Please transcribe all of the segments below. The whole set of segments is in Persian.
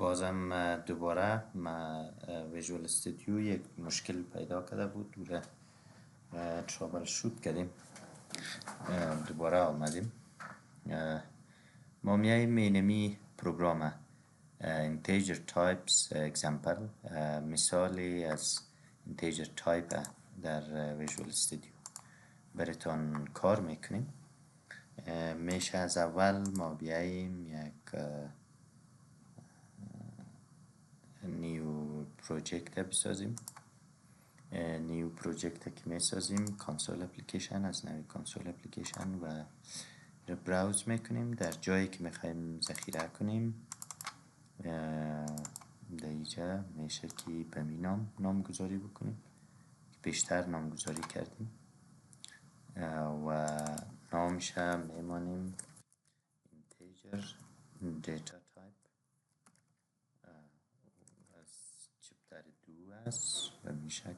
بازم دوباره ویژوال استودیو یک مشکل پیدا کرده بود دوره ترابل شوت کردیم. دوباره آمدیم. ما میاییم اینمی پروگرام integer types example مثالی از integer type در ویژوال استودیو براتون کار میکنیم. میشه از اول ما بیاییم یک نیو پروژکت بسازیم. نیو پروژکت که میسازیم کانسول اپلیکیشن از نوی کانسول اپلیکیشن و رو براوز میکنیم در جایی که میخوایم ذخیره کنیم. در اینجا میشه که به می نامگذاری بکنیم که بیشتر نامگذاری کردیم و نامش هم میمانیم integer data type از چپتر 2 است به این شکل.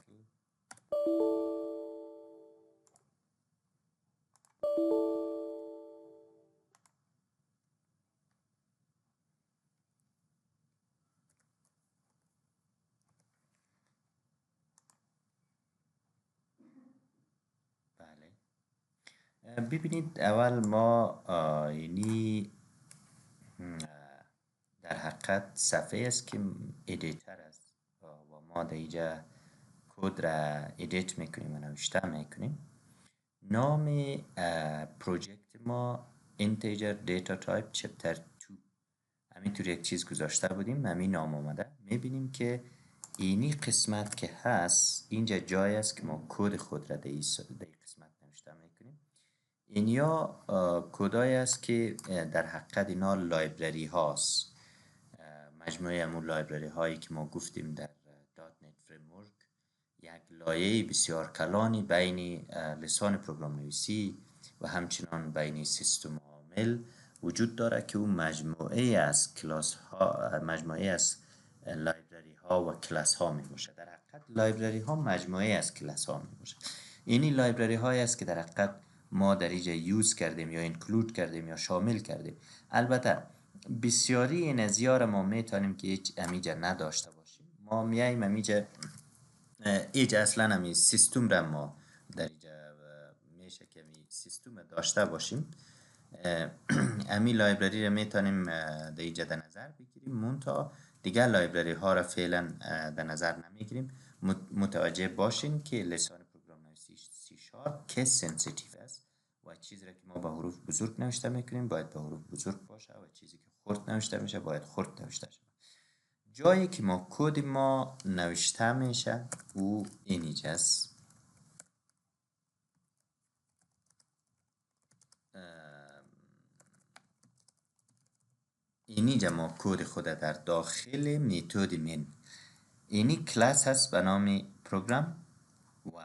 ببینید اول ما اینی در حقیقت صفحه است که ادیتر است و ما در اینجا کد را ادیت میکنیم و نوشته میکنیم. نام پروژکت ما integer data type chapter 2 همینطور یک چیز گذاشته بودیم، همین نام آمده. میبینیم که اینی قسمت که هست اینجا جای است که ما کد خود را در این قسمت نوشته میکنیم. اینیا کدای است که در حقیقت اینا لایبرری هاست، مجموعه امون لایبرری هایی که ما گفتیم در .NET فریمورک یک لایه بسیار کلانی بین لسان پروگرام نویسی و همچنان بین سیستم عامل وجود داره که اون مجموعه از کلاس ها، مجموعه از لایبرری ها و کلاس ها می باشه. در حقیقت لایبرری ها مجموعه از کلاس ها می باشه. اینی لایبرری هایی است که در حقیقت ما در اینجا یوز کردیم یا اینکلود کردیم یا شامل کردیم. البته بسیاری این ازیار ما میتونیم که هیچ امیجا نداشته باشیم. ما میاییم امیجا ایج اصلا همی سیستم را ما در اینجا میشه که همی سیستم داشته باشیم. امی لایبرری را میتونیم در اینجا در نظر بگیریم، منتها دیگر لایبرری ها را فعلا در نظر نمیگیریم. متوجه باشین که لسان پروگرام نویسی سی شارپ کیس سنسیتیو است و چیزی را که ما با حروف بزرگ نوشته میکنیم باید با حروف بزرگ باشه و چیزی که خرد نوشته میشه باید خرد نوشته شه. جایی که ما کد ما نوشته میشه او اینجا است. اینجا ما کد خود در داخل میتود من اینی کلاس هست به نام پروگرام و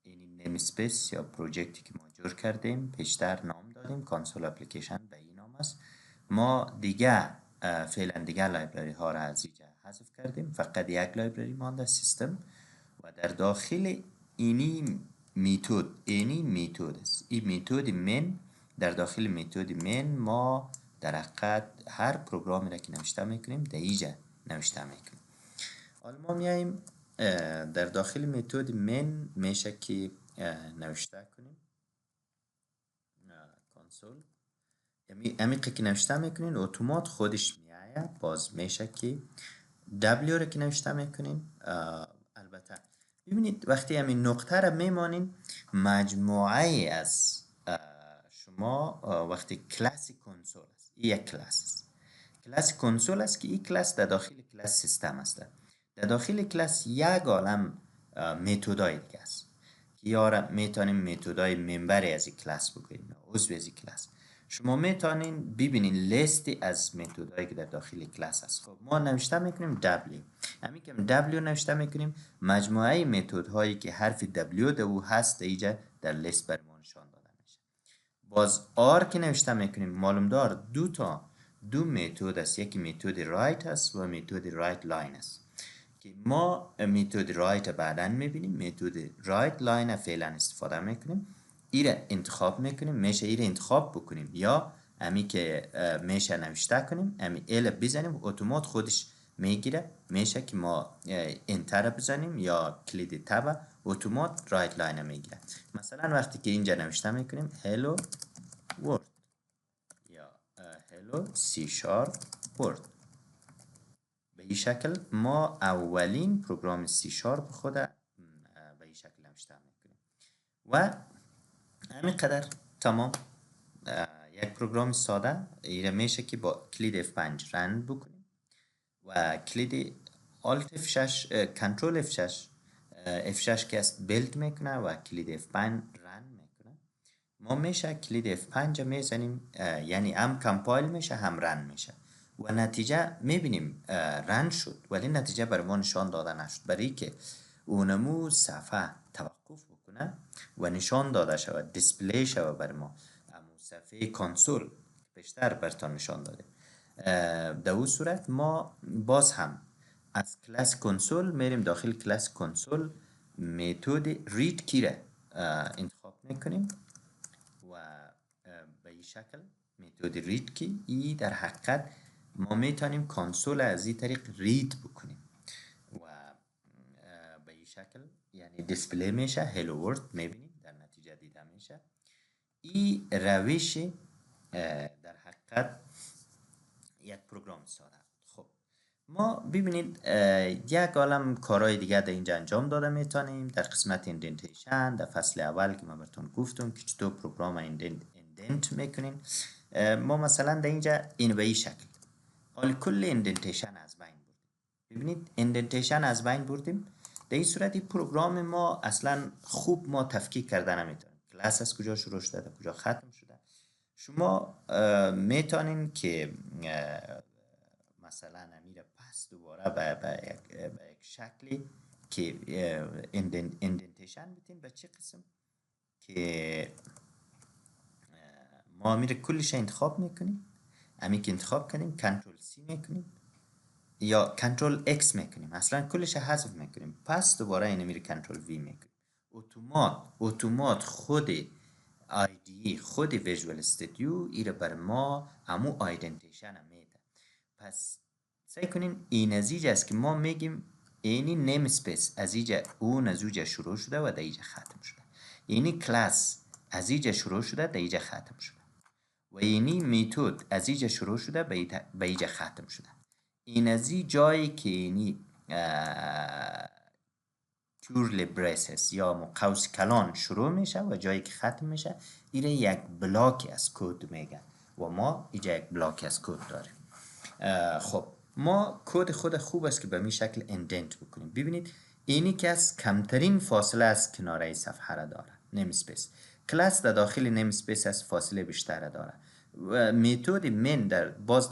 اینی نیم اسپیس یا پروژکتی که ما جور کردیم پیشتر نام دادیم کانسول اپلیکیشن به این نام است. ما دیگه فعلا دیگه لایبرری ها را از اینجا حذف کردیم، فقط یک لایبرری مانده سیستم و در داخل اینی میتود است. این میتود من در داخل میتود من ما در حقیقت هر پروگرامی را که نوشته میکنیم در اینجا نوشته میکنیم. حالا ما میاییم در داخل میتود من میشه که نوشته کنیم کانسول امیقی که نوشته میکنین اتومات خودش میایه. باز میشه که W را که نوشته میکنین البته ببینید وقتی همین نقطه را میمانین مجموعه از شما وقتی کلاس کنسول است یک کلاس است، کلاس کنسول است که این کلاس در داخل کلاس سیستم است. در داخل کلاس یک عالم میتودای دیگه است که یا میتونیم میتودای ممبری از این کلاس بکنیم یا عضو از این کلاس. شما میتونین ببینین لیستی از میتودایی که در داخل کلاس است. خب ما نوشته میکنیم W، همین که W نوشته میکنیم مجموعه میتودهایی که حرف W در او هست اینجا در لیست بر ما نشان داده میشه. باز R که نوشته میکنیم معلوم دار دو میتود است، یکی میتود رایت است و میتود رایت لاین است که ما میتود رایت بعداً میبینیم. میتود رایت لاین فعلا استفاده میکنیم. ایره انتخاب میکنیم، میشه ایره انتخاب بکنیم یا امی که میشه نوشته کنیم، امی ال بزنیم اتومات خودش میگیره. میشه که ما انتر بزنیم یا کلید تب اتومات رایت لاین میگیره. مثلا وقتی که اینجا نوشته میکنیم hello world یا hello C sharp word، به این شکل ما اولین پروگرام سی شارپ خود به این شکل نوشته میکنیم و همین قدر تمام. یک پروگرام ساده ایره میشه که با کلید F5 رن بکنیم و کلید Alt F6 کنترل F6 F6 که است بیلد میکنه و کلید F5 رن میکنه. ما میشه کلید F5 میزنیم، یعنی هم کمپایل میشه هم رن میشه و نتیجه میبینیم رن شد، ولی نتیجه بر ما نشان داده نشد، برای که اونمو صفحه توقف بکنه و نشان داده شود، دیسپلی شود بر ما امو صفحه کنسول بیشتر برتان نشان داده. در اون صورت ما باز هم از کلاس کنسول میریم داخل کلاس کنسول، متد رید کی را انتخاب میکنیم و به این شکل متد رید کی ای در حقیقت ما میتونیم کنسول از این طریق رید بکنیم و به این شکل یعنی دیسپلی میشه هلو ورد میبینیم در نتیجه دیده میشه. این روش در حقیقت یک پروگرام ساده. خب ما ببینید یک عالم کارهای دیگه در اینجا انجام داده میتونیم در قسمت اندنتیشن. در فصل اول که من براتون گفتم که چطور پروگرام اندنت میکنین، ما مثلا در اینجا این به این شکل کل اندنتیشن از بین بردیم. ببینید اندنتیشن از بین بردیم. در این صورت این پروگرام ما اصلا خوب ما تفکیک کرده نمیتونیم، کلاس از کجا شروع شده کجا ختم شده. شما میتونین که مثلا امیر پس دوباره به یک شکلی که اندنتیشن بیتین به چه قسم که ما امیر کلش انتخاب میکنیم. امی که انتخاب کنیم کنترل سی میکنیم یا کنترل اکس میکنیم، اصلا کلش حذف میکنیم، پس دوباره این امیر کنترل وی میکنیم. اتومات خود آیدی خود ویژوال استودیو ایره بر ما همو آیدنتیشن میده. پس سعی کنین این نتیجه است که ما میگیم اینی نیم اسپیس از اینجا اون از اونجا شروع شده و در اینجا ختم شده، اینی کلاس از اینجا شروع شده در اینجا ختم شده و اینی میتود از اینجا شروع شده به اینجا ختم شده. این از این جایی که اینی کورلی بریسز یا قوس کلان شروع میشه و جایی که ختم میشه ایره یک بلاک از کد میگن و ما اینجا یک بلاک از کد داریم. خب ما کد خود خوب است که به می شکل اندنت بکنیم. ببینید اینی که از کمترین فاصله از کناره صفحه را داره، نیم اسپیس. کلاس در داخل نیم اسپیس از فاصله بیشتر داره و متد من در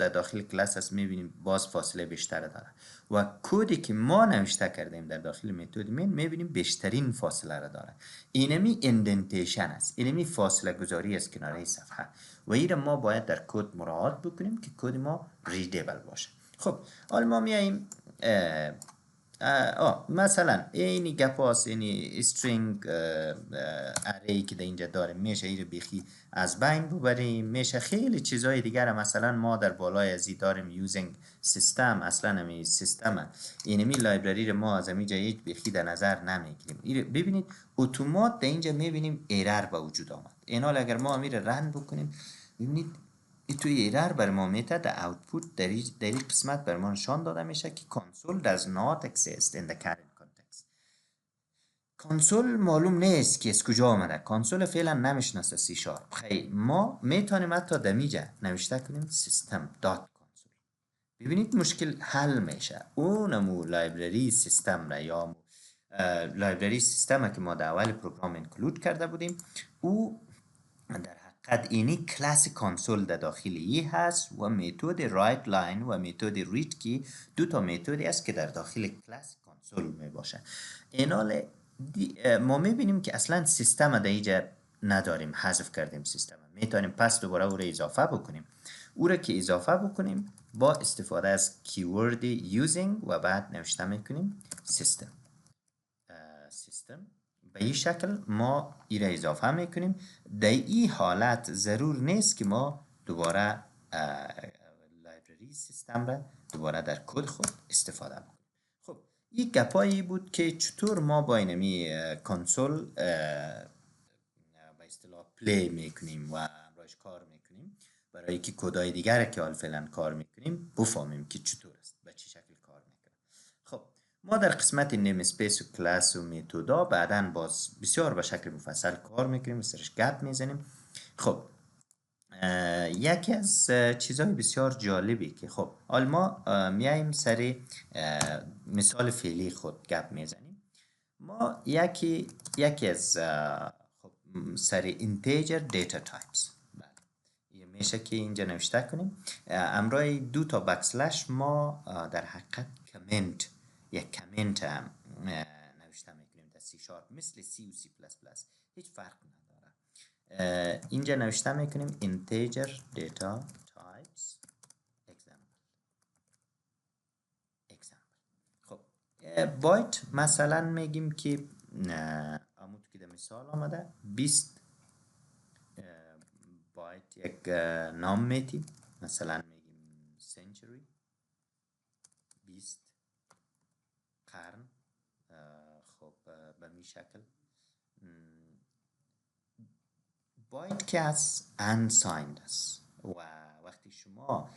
داخل کلاس است میبینیم باز فاصله بیشتر داره و کدی که ما نوشته کردیم در داخل متد من میبینیم بیشترین فاصله را داره. اینمی اندنتیشن است، اینمی فاصله گذاری از کناره صفحه و این ما باید در کد مراعات بکنیم که کد ما ریدیبل باشه. خب حالا ما میاییم مثلا اینی گپاس اینی استرینگ اری که در اینجا داریم میشه این رو بیخی از بین ببریم. میشه خیلی چیزهای دیگر مثلا ما در بالای ازی داریم یوزینگ سیستم، اصلا همی سیستم اینمی لایبرری رو ما از اینجا هیچ بیخی در نظر نمیگیریم. ببینید اتومات در اینجا میبینیم ایرر به وجود آمد. اینا اگر ما امیر رن بکنیم ببینید این توی ایرر بر ما میته در اوتپوت در این قسمت بر ما نشان داده میشه که console does not exist in the current context. کنسول معلوم نیست که از کجا آمده، کنسول فعلا نمیشناسه سی شارپ. خیلی ما میتونیم حتی دمیجه نوشته کنیم سیستم دات کنسول. ببینید مشکل حل میشه. اونمو لایبرری سیستم را یا لایبرری سیستم که ما در اول پروگرام انکلود کرده بودیم او در قد اینی کلاس کنسول در داخلی هست و متد رایت لاین و متد رید کی دو تا متدی است که در داخل کلاس کنسول می باشه. اینال ما میبینیم که اصلا سیستم در اینجا نداریم، حذف کردیم سیستم. میتونیم پس دوباره او را اضافه بکنیم. او را که اضافه بکنیم با استفاده از کیورد یوزینگ و بعد نوشته میکنیم سیستم. به این شکل ما این را اضافه میکنیم. در این حالت ضرور نیست که ما دوباره لایبرری سیستم را دوباره در کد خود استفاده میکنیم. خب این گپایی بود که چطور ما با اینمی کنسول به اصطلاح پلی میکنیم و امراش کار میکنیم، برای که کدای دیگر که حال فعلا کار میکنیم بفهمیم که چطور است، به چه شکل کار میکنه. خب ما در قسمت نیم اسپیس و کلاس و متودا بعداً باز بسیار به شکل مفصل کار میکنیم، سرش گپ میزنیم. خب یکی از چیزهای بسیار جالبی که خب حال ما میایم سر مثال فعلی خود گپ میزنیم. ما یکی از خب سر اینتیجر دیتا تایپس، بله میشه که اینجا نوشته کنیم امرای دو تا بکسلش ما در حقیقت کامنت یک کامنت نوشته میکنیم در سی شارپ مثل سی و سی پلاس پلاس، هیچ فرق نداره. اینجا نوشته میکنیم integer data types example. خب بایت مثلا میگیم که آمود که در مثال آمده 20 بایت یک نام میتیم، مثلا میگیم century 20 قرن. خب به می شکل بایت که از unsigned است و وقتی شما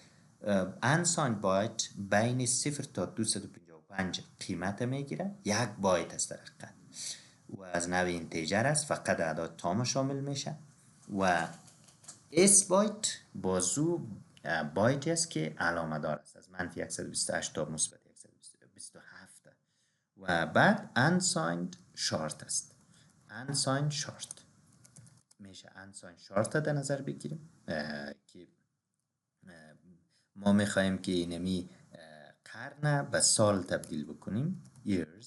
unsigned بایت بین 0 تا 255 قیمت میگیره، یک بایت است در حقیقت و از نوع اینتیجر است، فقط اعداد تام شامل میشه. و اس بایت بازو بایت است که علامه دار است، از منفی 128 تا مثبت 127 و بعد unsigned شارت است. unsigned شارت میشه unsigned شارت در نظر بگیریم که ما میخوایم که اینمی قرن به سال تبدیل بکنیم years.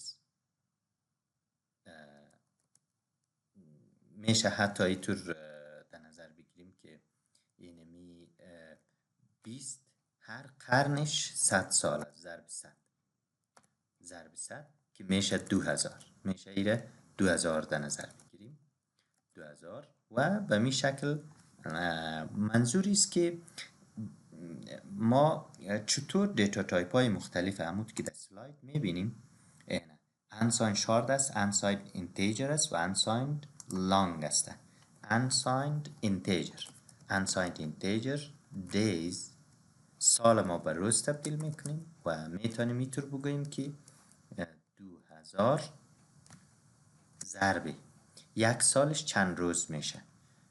میشه حتی اینطور در نظر بگیریم که اینمی 20 هر قرنش 100 سال است، ضرب 100 که میشه 2000، میشه ایره 2000 در نظر بگیریم 2000 و به می شکل منظوری است که ما چطور دیتا تایپ های مختلف عمود که در سلاید میبینیم unsigned short است، unsigned integer است و unsigned long است. unsigned integer days سال ما به روز تبدیل میکنیم و میتونیم اینطور بگوییم که 2000 ضرب یک سالش چند روز میشه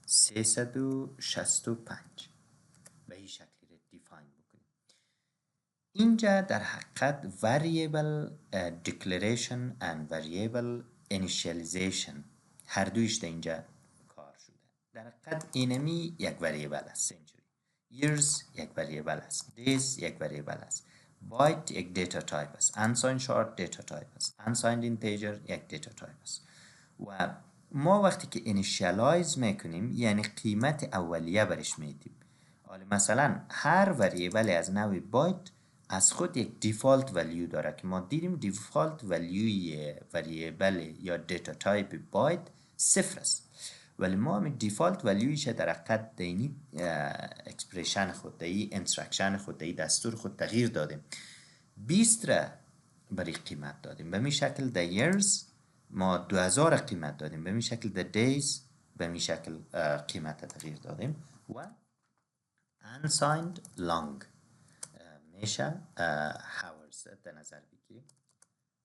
365. به این شکل دیفاین بکنیم. اینجا در حقیقت variable declaration and variable initialization هر دویش در اینجا کار شده. در حقیقت اینمی یک variable است، century. years یک variable است، days یک variable است، byte یک data type است، unsigned short data type است، unsigned integer یک data type است. و ما وقتی که initialize میکنیم یعنی قیمت اولیه برش میدیم. مثلا هر وریبل از نوع بایت از خود یک دیفالت ولیو داره که ما دیدیم دیفالت ولیوی وریبل یا دیتا تایپ بایت 0 است، ولی ما همین دیفالت ولیویش در حقیقت دینی اکسپریشن خود دهی انسترکشن خود دهی دستور خود تغییر دادیم، 20 را برای قیمت دادیم. به می شکل در years ما 2000 قیمت دادیم، به می شکل در days به می شکل قیمت تغییر دادیم. و unsigned long میشه hours در نظر بگیریم،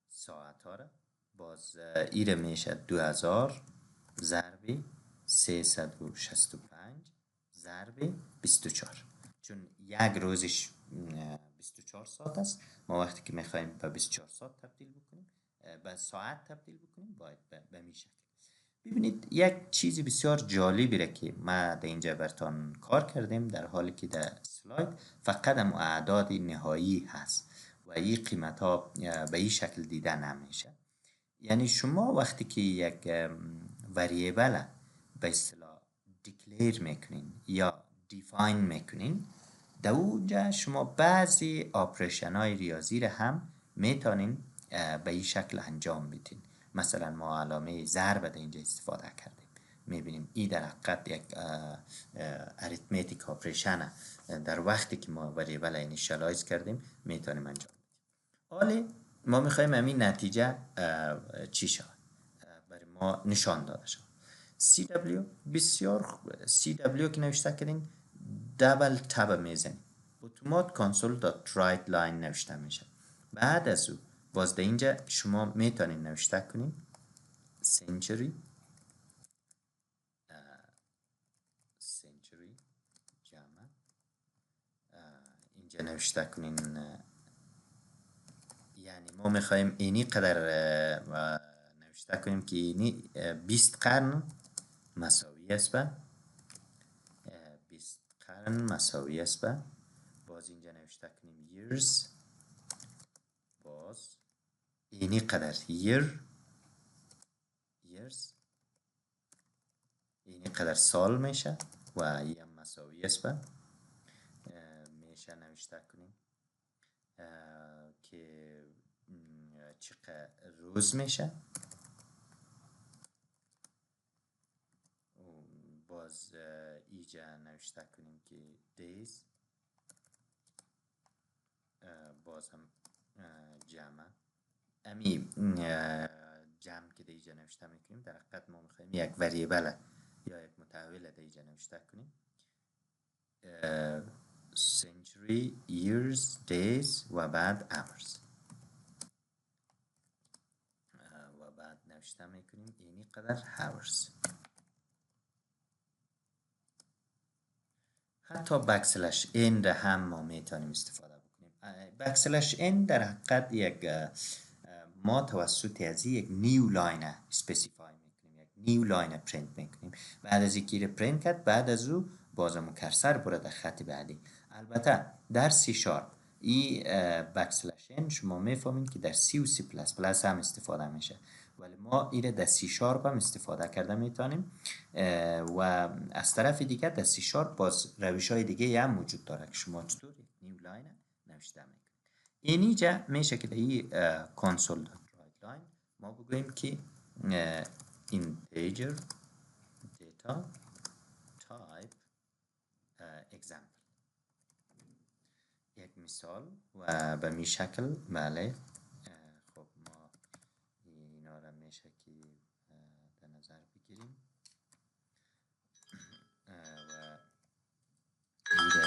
ساعت ها را باز ایره میشه 2000 ضرب 365 ضرب 24 چون یک روزش 24 ساعت است. ما وقتی که میخوایم به 24 ساعت تبدیل بکنیم به ساعت تبدیل بکنیم باید به میشه. ببینید یک چیزی بسیار جالبی را که ما در اینجا براتون کار کردیم، در حالی که در سلاید فقط هم اعداد نهایی هست و این قیمت ها به این شکل دیده نمیشه. یعنی شما وقتی که یک وریبل به اصطلاح دیکلیر میکنین یا دیفاین میکنین، در اونجا شما بعضی آپریشن های ریاضی را هم میتونین به این شکل انجام بدین. مثلا ما علامه ضرب در اینجا استفاده کردیم، میبینیم این در حقیقت یک اریتمتیک آپریشن در وقتی که ما وریبل اینیشالایز کردیم میتونیم انجام بدیم. حالا ما میخوایم همین نتیجه چی شود، برای ما نشان داده شود. CW بسیار CW که نوشته کردیم دبل تب میزنیم، اتومات کانسول دات رایت لاین نوشته میشه. بعد از او باز در اینجا شما میتونید نوشته کنید century جمع، اینجا نوشته کنین یعنی ما میخوایم اینی قدر نوشته کنیم که اینی 20 قرن مساوی است به 20 قرن مساوی است به باز اینجا نوشته کنیم years، باز اینی قدر years اینی قدر سال میشه و یه مساوی است به میشه نوشته کنیم که چقدر روز میشه، باز اینجا نوشته کنیم که days، باز هم جمع امی جمع که دیجا نوشته میکنیم در حقیقت ما میخوایم یک وریبل یا یک متحول دیجا نوشته کنیم century years days و بعد hours و بعد نوشته میکنیم اینی قدر hours. حتی بکسلش این هم ما میتونیم استفاده بکنیم. بکسلش این در حقیقت یک ما توسط از یک نیو لاین اسپسیفای میکنیم، یک نیو لاین پرینت میکنیم. بعد از اینکه پرینت کرد بعد از او بازم کرسر برده خط بعدی. البته در سی شارپ این بکسلش این شما میفهمید که در سی و سی پلاس پلاس هم استفاده میشه، ولی ما این در سی شارپ هم استفاده کرده میتونیم و از طرف دیگه در سی شارپ باز روش های دیگه هم وجود داره که شما چطور نیو لاین نوشته میکنید. اینجا میشه که در این console dot line ما بگوییم که integer data type example یک مثال و به می شکل بله. خب ما اینا را میشه که در نظر بگیریم و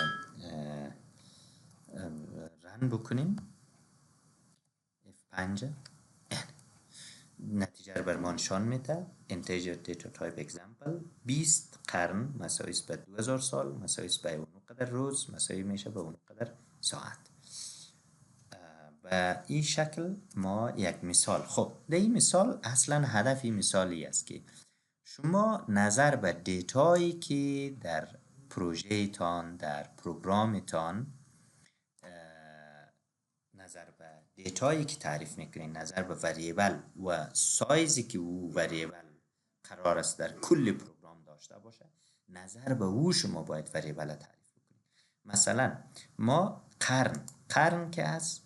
رن بکنیم F5 نتیجه رو بر ما نشان میده integer data type example 20 قرن مساوی است به 2000 سال مساوی است به اون قدر روز مساوی میشه به اون قدر ساعت. و این شکل ما یک مثال. خب در این مثال اصلا هدف این مثالی است که شما نظر به دیتایی که در پروژه تان در پروگرام تان نظر به دیتایی که تعریف میکنین نظر به وریبل و سایزی که او وریبل قرار است در کل پروگرام داشته باشه نظر به او شما باید وریبل تعریف بکنید. مثلا ما قرن که از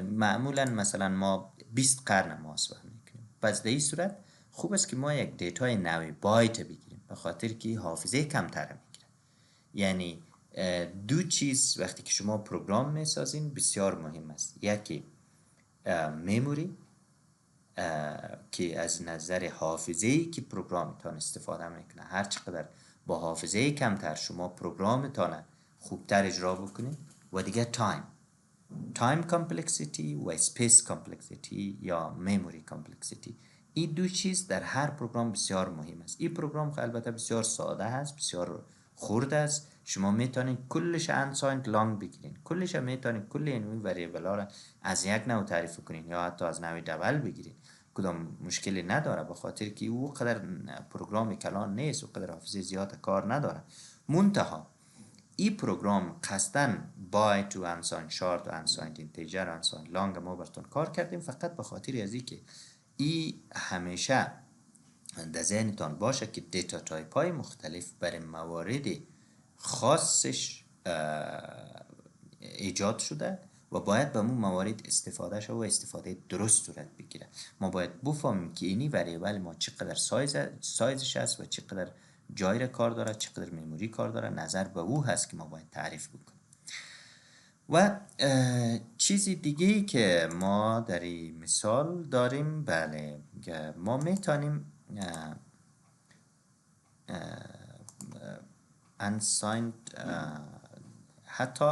معمولا مثلا ما 20 قرن محاسبه میکنیم. پس در این صورت خوب است که ما یک دیتای نوع بایت بگیریم به خاطر که حافظه کمتر میگیره. یعنی دو چیز وقتی که شما پروگرام میسازین بسیار مهم است. یکی میموری که از نظر حافظه‌ای که پروگرامتان استفاده میکنه هر چقدر با حافظه کمتر شما پروگرامتان خوبتر اجرا بکنید و دیگه تایم کامپلکسیتی و سپیس کامپلکسیتی یا میموری کامپلکسیتی. این دو چیز در هر پروگرام بسیار مهم است. این پروگرام البته بسیار ساده است بسیار خرد است. شما میتونید کلش انساینت لانگ بگیرید کلش میتونید کل این وریبل ها را از یک نوع تعریف کنید یا حتی از نوع دبل بگیرید کدام مشکلی نداره به خاطر که او قدر پروگرام کلان نیست و قدر حافظه زیاد کار نداره. منتها این پروگرام قصدن بایت و انساین شارت و انساین اینتیجر و انساین لانگ ما براتون کار کردیم فقط به خاطر از اینکه این همیشه در ذهنتان باشه که دیتا تایپ های مختلف برای موارد خاصش ایجاد شده و باید به مون موارد استفاده شه و استفاده درست صورت بگیره. ما باید بفهمیم که اینی وریبل ما چقدر سایزش هست و چقدر جای را کار داره، چقدر مموری کار داره، نظر به او هست که ما باید تعریف بکنیم. و چیزی دیگه ای که ما در این مثال داریم، بله، ما میتونیم unsigned، حتی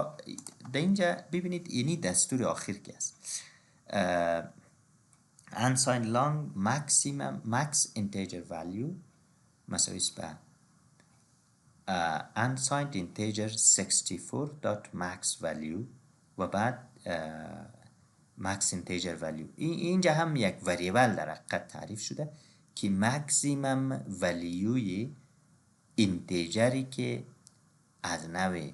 در اینجا ببینید اینی دستور آخر که است، unsigned long max integer value مساوی است به unsigned integer 64.max value و بعد max integer value. اینجا هم یک وریبل در حقیقت تعریف شده که مکسیمم ولیوی اینتیجری که از نوع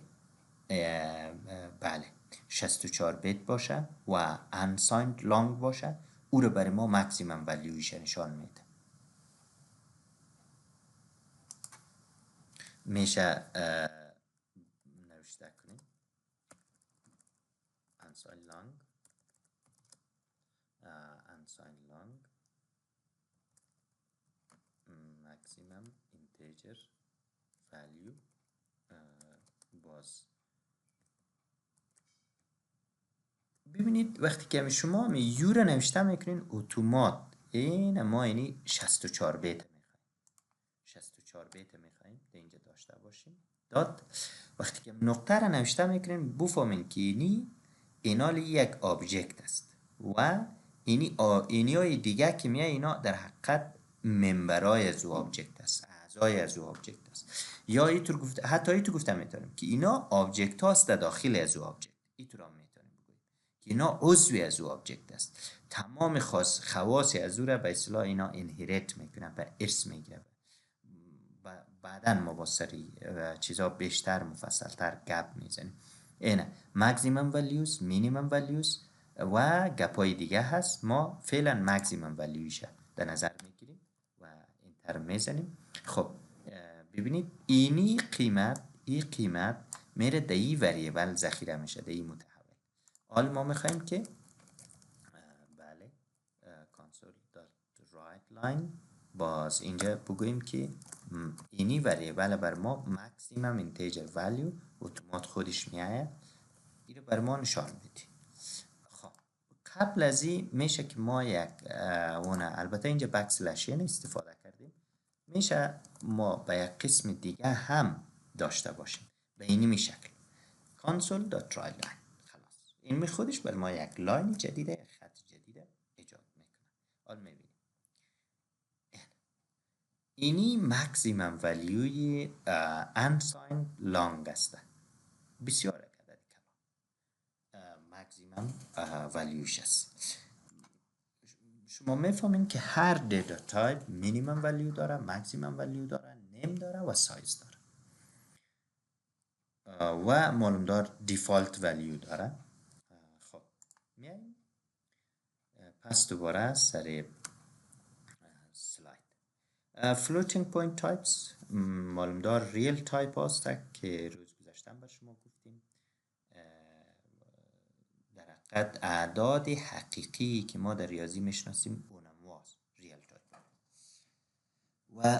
بله 64 بیت باشه و unsigned long باشه، او رو برای ما مکسیمم ولیویش نشان میده. میشه نوشته کنیم unsigned long maximum integer value باز. ببینید وقتی که شما می یو رو نوشته میکنین اتومات این ما یعنی 64 بیت میخوایم، 64 بیت میخوایم در اینجا داشته باشیم. داد وقتی که نقطه رو نوشته میکنین بفهمین که اینال یک آبجکت است و اینی های دیگه که میای اینا در حقیقت ممبرای از او آبجکت است، اعضای از او آبجکت است. یا اینطور گفت، حتی اینطور گفتم میتونیم که اینا آبجکت هاست در داخل از او آبجکت. اینطور هم میتونیم بگوییم که اینا عضوی از او آبجکت است. تمام خواص از او را به اصطلاح اینا انهیرت میکنن، به ارث میگیرن. بعداً ما با سری چیزا بیشتر مفصلتر گپ میزنیم. اینه ماکسیمم ولیوز، مینیمم ولیوز و گپای دیگه هست. ما فعلا ماکسیمم ولیویش در نظر میگیریم و اینتر میزنیم. خب ببینید این قیمت میره در این وریبل ذخیره میشه، در این متحول. حالا ما میخوایم که بله console.writeLine باز اینجا بگوییم که اینی وریبل بر ما ماکسیمم اینتیجر ولیو اتومات خودش میآید، این رو بر ما نشان میده. خب قبل از این میشه که ما یک البته اینجا بکسلشین استفاده کردیم، میشه ما به یک قسم دیگه هم داشته باشیم به اینی شکل console.writeLine. خلاص این می خودش بر ما یک لاین جدیده، یک خط جدیده ایجاد میکنه. حالا میبینیم اینی ماکسیمم ولیوی unsigned long است. بسیار عدد کلان ماکسیمم ولیوش است. شما میفهمین که هر دیتا تایپ مینیمم ولیو داره، ماکسیمم ولیو داره، نیم داره و سایز داره و معلوم دار دیفالت ولیو داره. خب میاییم پس دوباره سر floating point types معلوم دار real type هست که روز گذاشتن بر شما گفتیم. در حقیقت اعداد حقیقی که ما در ریاضی میشناسیم اونم هست real type. و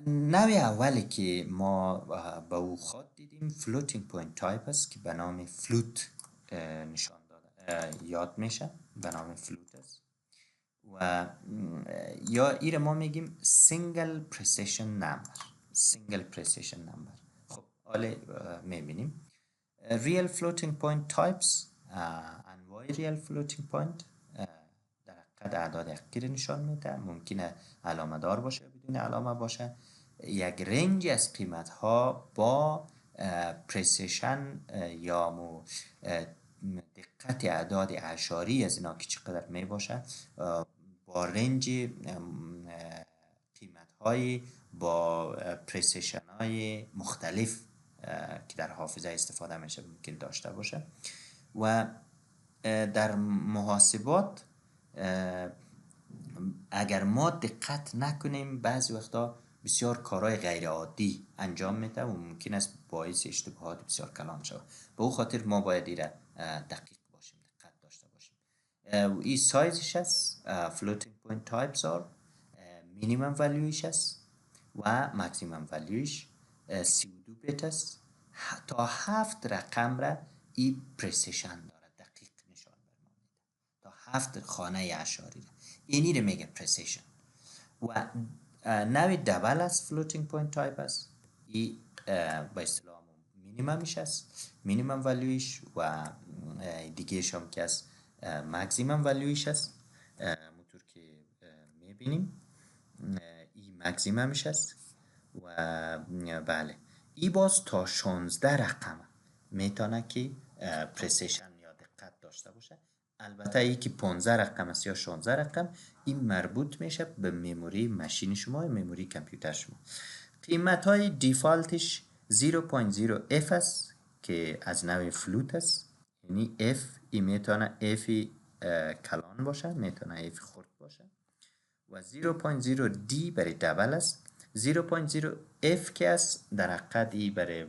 نوع اولی که ما به او خود دیدیم floating point type است که به نام float نشان داده یاد میشه، به نام float است. و یا ایره ما میگیم single precision number. خب حالا میبینیم real floating point types، انواع real floating point در حقیقت اعداد حقیقی نشان میده، ممکنه علامه دار باشه، بدون علامه باشه، یک رنج از قیمت ها با پرسیشن یا دقت اعداد اعشاری از اینا که چقدر می باشه، با رنج قیمت های با پرسیشن های مختلف که در حافظه استفاده میشه ممکن داشته باشه. و در محاسبات اگر ما دقت نکنیم بعضی وقتا بسیار کارهای غیر عادی انجام میده و ممکن است باعث اشتباهات بسیار کلان شود. به او خاطر ما باید ایره دقیق باشیم، دقت داشته باشیم. و این سایزش است، floating point types are minimum valueش است و maximum valueش 32 بیت است. تا 7 رقم را این پرسیشن داره، دقیق نشان بر ما میده، تا 7 خانه اشاری را اینی رو میگه پرسیشن. و نوع دبل است، فلوتینگ پوینت تایپ است. این به اصطلاح مینیممش است، مینیمم ولیویش، و دیگه هم که است مکسیمم ولیویش است. همونطور که میبینیم این مکسیممش است. و بله این باز تا 16 رقم میتونه که پرسیشن یا دقت داشته باشه. البته ای که 15 رقم است یا 16 رقم این مربوط میشه به مموری ماشین شما، مموری کامپیوتر شما. قیمت های دیفالتش 0.0 f است که از نوع فلوت است، یعنی f این میتونه f کلان باشه، میتونه f خرد باشه. و 0.0 d برای دبل است. 0.0 f که است در حقیقت برای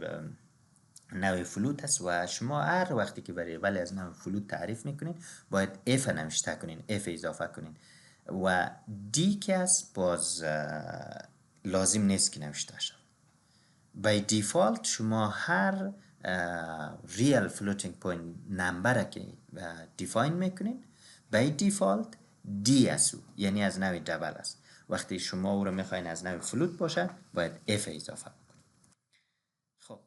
نوع فلوت است و شما هر وقتی که وریبل از نوع فلوت تعریف میکنین باید f نوشته کنین، f اضافه کنین. و d که است باز لازم نیست که نوشته شد. by default شما هر real floating point نمبر که define میکنین by default d است، یعنی از نوع دبل است. وقتی شما او رو میخواین از نوع فلوت باشه باید f اضافه کنین. خب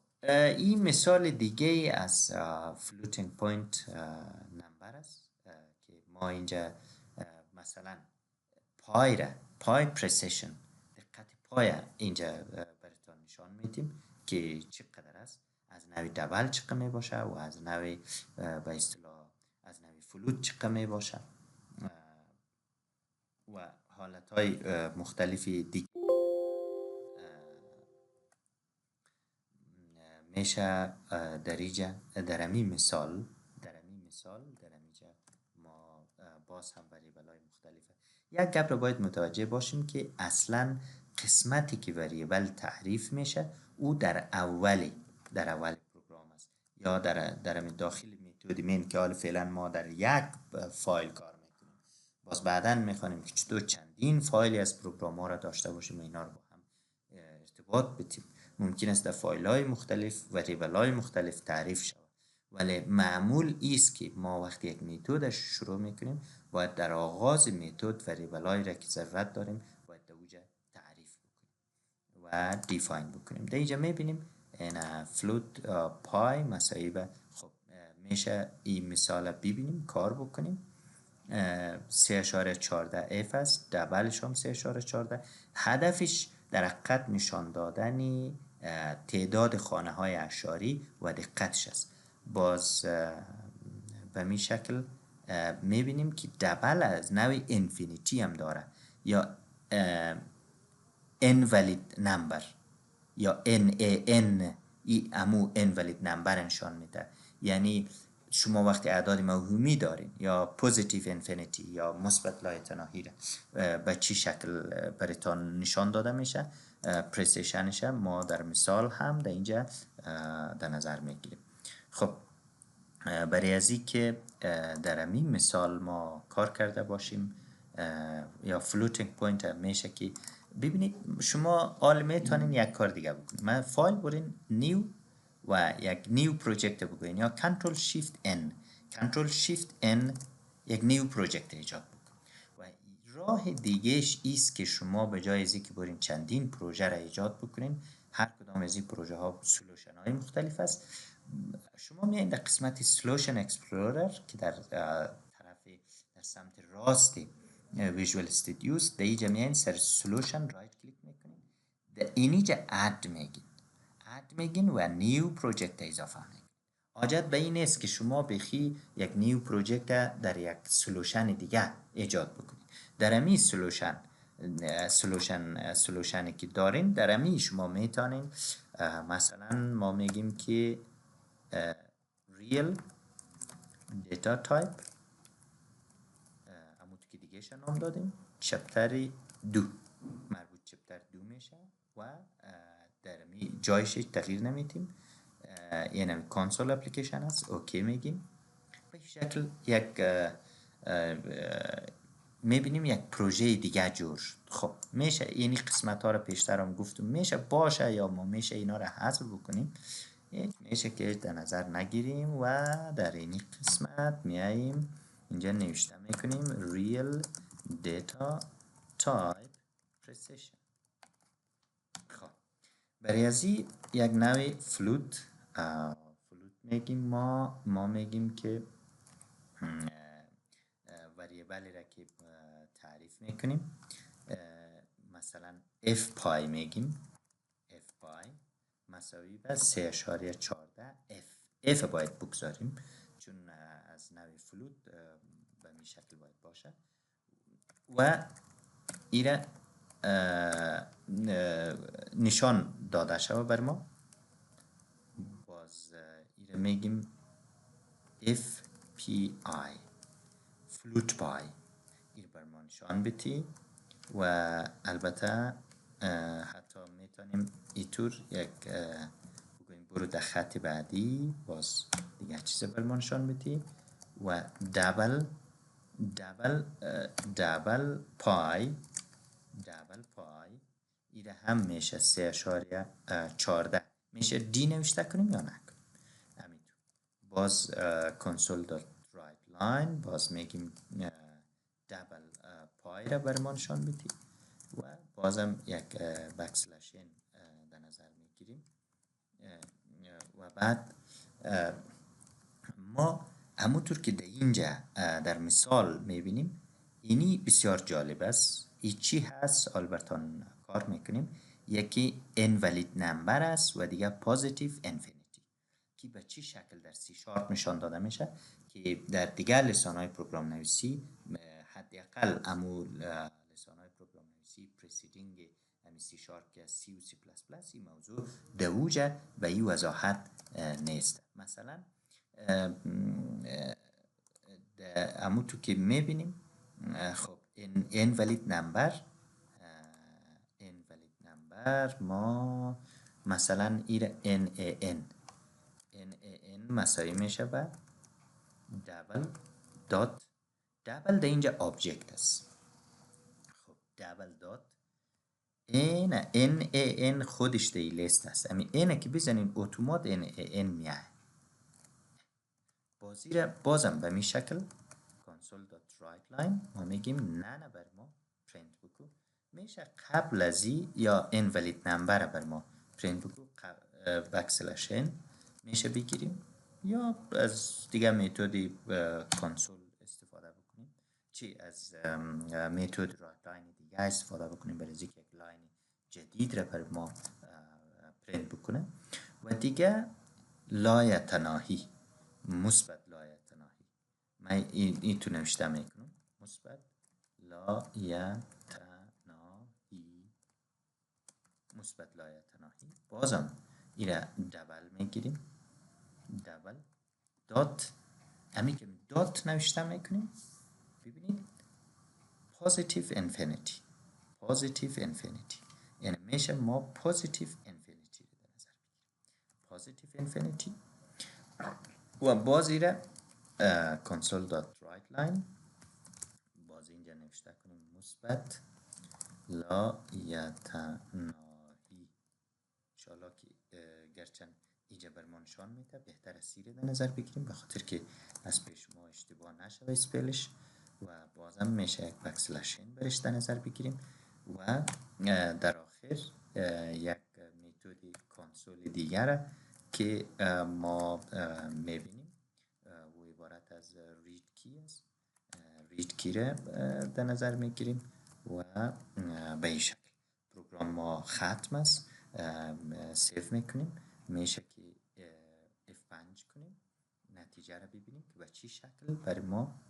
این مثال دیگه از floating point نمبر است که ما اینجا مثلا پای پرسیشن، دقت پای اینجا براتون نشان میدیم که چقدر است، از نوع دبل چقدر می باشه و از نوع به اصطلاح از نوع فلوت چقدر می باشه و حالت های مختلفی دیگه میشه در امی مثال ما باز هم وریبل های مختلفه. یک گپ رو باید متوجه باشیم که اصلا قسمتی که وریبل تعریف میشه او در اول پروگرام است یا در داخل متد مین که حال فعلا ما در یک فایل کار میکنیم. باز بعدا میخوانیم که چطور چندین فایلی از پروگرام ها را داشته باشیم و اینا رو با هم ارتباط بدیم. ممکن است در فایل های مختلف وریبل های مختلف تعریف شود، ولی معمول ایست که ما وقتی یک متد شروع میکنیم باید در آغاز متد وریبل هایی را که ضرورت داریم باید در اوجه تعریف بکنیم و دیفاین بکنیم. در اینجا میبینیم این فلوت پای مسایب. خب میشه این مثال ببینیم کار بکنیم. 3.14 f است، دبلش هم 3.14. هدفش در حقیقت نشان دادن تعداد خانه های اعشاری و دقتش است. باز به می شکل میبینیم که دبل از نوع انفینیتی هم داره یا invalid number یا NaN، ای امو invalid number نشان میده. یعنی شما وقتی اعداد موهومی دارین یا پوزیتیو انفینیتی یا مثبت لایتناهی به چی شکل براتون نشان داده میشه، پرسیشنش ما در مثال هم در اینجا در نظر میگیریم. خب برای ازی که در همین مثال ما کار کرده باشیم یا فلوتینگ پوینت میشه که ببینید شما آل میتونین یک کار دیگه بکنید. من فایل برین نیو و یک نیو پروژکت بکنین یا کنترل شیفت ان یک نیو پروژکت ایجاد بکنین. و راه دیگهش ایست که شما به جای ازی که برین چندین پروژه را ایجاد بکنین، هر کدام از این پروژه ها سولوشن های مختلف است، شما میایین در قسمت سولوشن اکسپلورر که در سمت راست ویژوال استودیوز در اینجا میایین سر سولوشن رایت کلیک میکنین، در اینجا اد میگین و نیو پروژکت اضافه میگین. حاجت به این است که شما بخی یک نیو پروژکت در یک سولوشن دیگه ایجاد بکنید. در امی سولوشنی که دارین در امی شما میتونین مثلا ما میگیم که real data type همون که دیگه نام دادیم چپتر 2 مربوط چپتر 2 میشه و در جایش تغییر نمیتیم. یعنی کنسول اپلیکیشن است، اوکی میگیم. به شکل یک میبینیم یک پروژه دیگه جور. خب میشه یعنی قسمت ها رو پیشتر هم گفتم میشه باشه یا ما میشه اینا رو حذف بکنیم، میشه که در نظر نگیریم و در این قسمت میاییم اینجا نوشته میکنیم real data type precision. خب برای از یک نوع فلوت میگیم ما میگیم که وریبلی را که تعریف میکنیم، مثلا f پای میگیم، f پای مساوی به 3.14 f باید بگذاریم چون از نوع فلوت به این شکل باید باشه و ایره نشان داده شده بر ما. باز ایره میگیم fpi فلوت پای، این بر ما نشان بتی و البته حتی میتونیم اینطور یک بگویم برو در خط بعدی باز دیگه چیز بر ما نشان بتی و دبل پای ایره هم میشه 3.14 میشه دی نوشته کنیم یا نکنیم همینطور. باز کنسول دات رایت لاین باز میگیم دبل پای را بر ما نشان بدی و بازم یک بکسلشین در نظر میگیریم و بعد ما همونطور که در اینجا در مثال میبینیم اینی بسیار جالب است. این چی هست آلبرتان کار میکنیم، یکی invalid number است و دیگه positive infinity که به چی شکل در سی شارپ نشان داده میشه که در دیگر لسان های پروگرام نویسی حداقل امو لسان های پروگرام نویسی پریسیدینگ همین سی شارپ که سی و سی پلاس پلاس این موضوع دوجه و این وضاحت نیست. مثلا امو تو که میبینیم خب invalid number ما مثلا ایر NaN مساوی میشه به دبل در اینجا آبجکت است. خب دبل دات NaN خودش دی لیست است، امی اینه که بزنین اتومات NaN میاد. بازم به می شکل console dot write line ما میگیم نه بر ما پرینت بکو، میشه قبل ازی یا invalid number بر ما پرینت بکو بکسلشن میشه بگیریم یا از دیگه میتودی کنسول استفاده بکنیم، چی از میتود رایت لاین دیگه استفاده بکنیم برای اینکه یک لاین جدید را بر ما پرینت بکنه و دیگه لایتناهی مثبت لایتناهی من این تو نوشته میکنم مثبت لایتناهی بازم ایره دبل میگیریم دبل دات همین که دات نوشته میکنیم ببینید positive infinity یعنی میشه ما positive infinity رو در نظر بگیریم positive infinity و باز ایره console dot write line باز اینجا نوشته کنیم مثبت لایتناهی انشاءالله که گرچند اینجا بر ما نشان میده بهتر از سیره در نظر بگیریم به خاطر که از پیش ما اشتباه نشه اسپلش و بازم میشه یک بکسلشین برش در نظر بگیریم و در آخر یک میتود کنسول دیگر که ما میبینیم و عبارت از رید کی است، رید کی را در نظر میگیریم و به این شکل پروگرام ما ختم است. سیف میکنیم میشه که F5 کنیم نتیجه را ببینیم که به چی شکل برای ما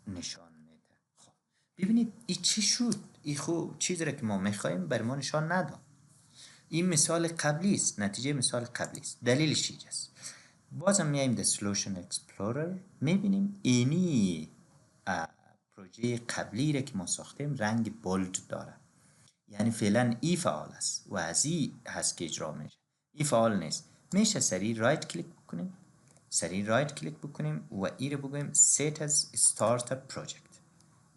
نشان میده. خب ببینید این چی شد، این خب چیزی را که ما میخوایم برای ما نشان نداد. این مثال قبلی است، نتیجه مثال قبلی است. دلیلش چیه است؟ بازم میایم در سولوشن اکسپلورر میبینیم اینی پروژه قبلی را که ما ساختیم رنگ بولد داره، یعنی فعلا ای فعال است و از ای هست که اجرا میشه. ای فعال نیست، میشه سریع رایت کلیک بکنیم و ای رو بگویم set as startup project.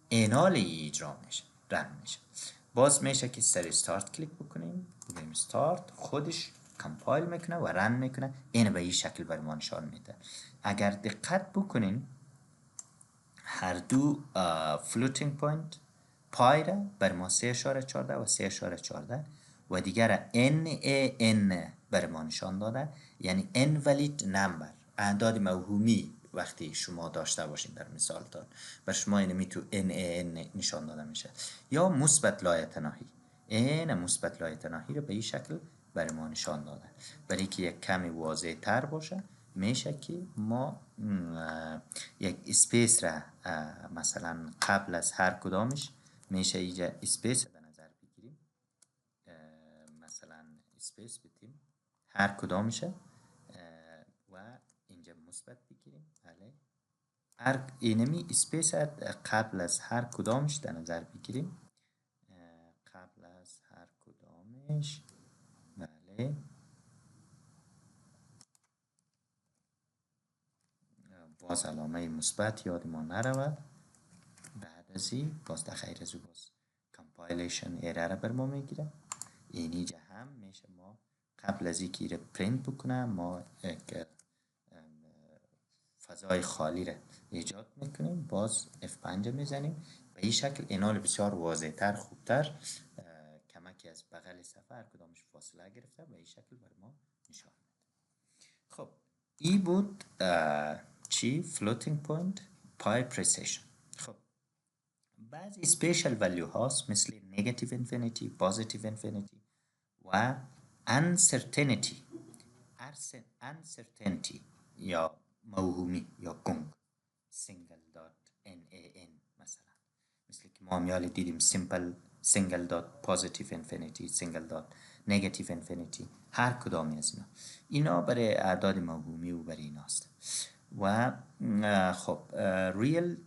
اینال ای اجرا میشه، رن میشه. باز میشه که سری استارت کلیک بکنیم، بگیم استارت، خودش کمپایل میکنه و رن میکنه. اینو به این شکل بر ما نشان میده. اگر دقت بکنین هر دو فلوتینگ پوینت پای را بر ما 3.14 و 3.14 و دیگر NaN بر ما نشان داده، یعنی invalid number، اعداد موهومی. وقتی شما داشته باشین در مثالتان بر شما اینمی تو NaN نشان داده میشه، یا مثبت لایتناهی. این مثبت لایتناهی رو به این شکل بر ما نشان داده. برای که یک کمی واضح تر باشه میشه که ما یک اسپیس را مثلا قبل از هر کدامش میشه اینجا اسپیس به نظر بگیریم. مثلا اسپیس بدیم هر کدامشه و اینجا مثبت بگیریم. بله، هر اینمی اسپیس قبل از هر کدامش در نظر بگیریم. قبل از هر کدامش، بله، باز علامه مثبت یادمان نرود. بعد از این باز در خیر از باز کمپایلیشن ایرر بر ما میگیره. اینجا هم میشه ما قبل از اینکه رو پرینت بکنه ما یک فضای خالی را ایجاد میکنیم، باز F5 میزنیم. به این شکل اینال بسیار واضح تر، خوبتر، کمکی از بغل صفحه هر کدامش فاصله گرفته به این شکل بر ما نشان میده. خب ای بود چی؟ فلوتینگ پوینت پای پریسیشن. خب بعضی سپیشل ولیو هاست مثل نگاتیو انفینیتی، پوزیتیو انفینیتی و uncertainty یا موهومی یا گنگ، سینگل دات NaN مثلا، مثل که ما میال دیدیم سیمپل سینگل دات پوزیتیو انفینیتی، سینگل دات نگاتیو انفینیتی، هر کدامی از اینا برای اعداد موهومی و برای ایناست. و خب ریل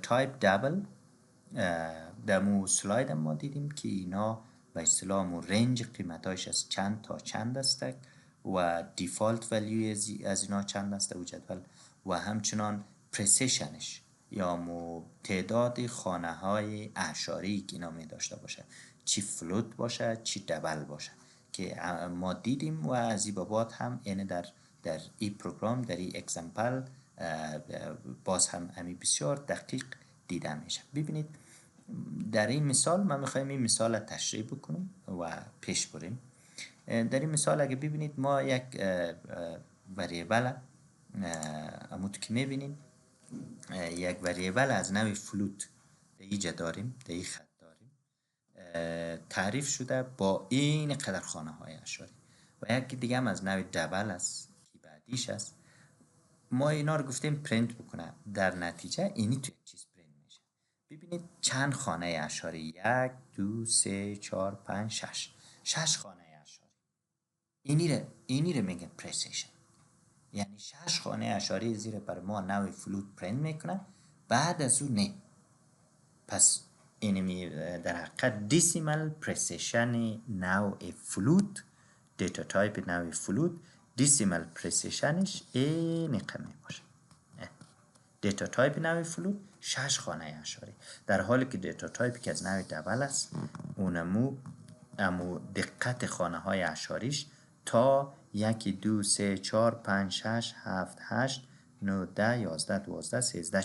تایپ دابل در مو سلاید ما دیدیم که اینا به اصطلاح مو رنج قیمتاش از چند تا چند است و دیفالت ولیو از اینا چند است و جدول، و همچنان پریسیشنش یا مو تعداد خانه های اعشاری که اینا می داشته باشه، چی فلوت باشه چی دبل باشه، که ما دیدیم و از این بابات هم اینه در ای پروگرام، در ای اگزمپل باز هم امی بسیار دقیق دیده میشه. ببینید در این مثال من میخوایم این مثال را تشریح بکنم و پیش بریم. در این مثال اگه ببینید ما یک وریبل اموت که میبینیم یک وریبل از نوع فلوت در اینجا داریم، در این خط داریم، تعریف شده با این قدر خانه های اشاری، و یکی دیگه هم از نوع دبل است که بعدیش است. ما اینا رو گفتیم پرینت بکنه، در نتیجه اینی تو یک چیز پرینت میشه. ببینید چند خانه اشاری، 1 2 3 4 5 6 خانه اشاری. اینی رو میگه پریسیشن، یعنی 6 خانه اشاری زیر بر ما نوع فلوت پرینت میکنه، بعد از اون نه. پس اینمی در حقیقت دیسیمال پریسیشن نوع فلوت، دیتا تایپ نوع فلوت، دیسیمال پریسیشنش این قمی باشه. دیتا تایپ نوع فلوت 6 خانه اشاری، در حالی که دیتا تایپی که از نوع دبل است اونمو دقت خانه های اشاریش تا 1 2 3 4 5 6 7 8 9 10 11 12 13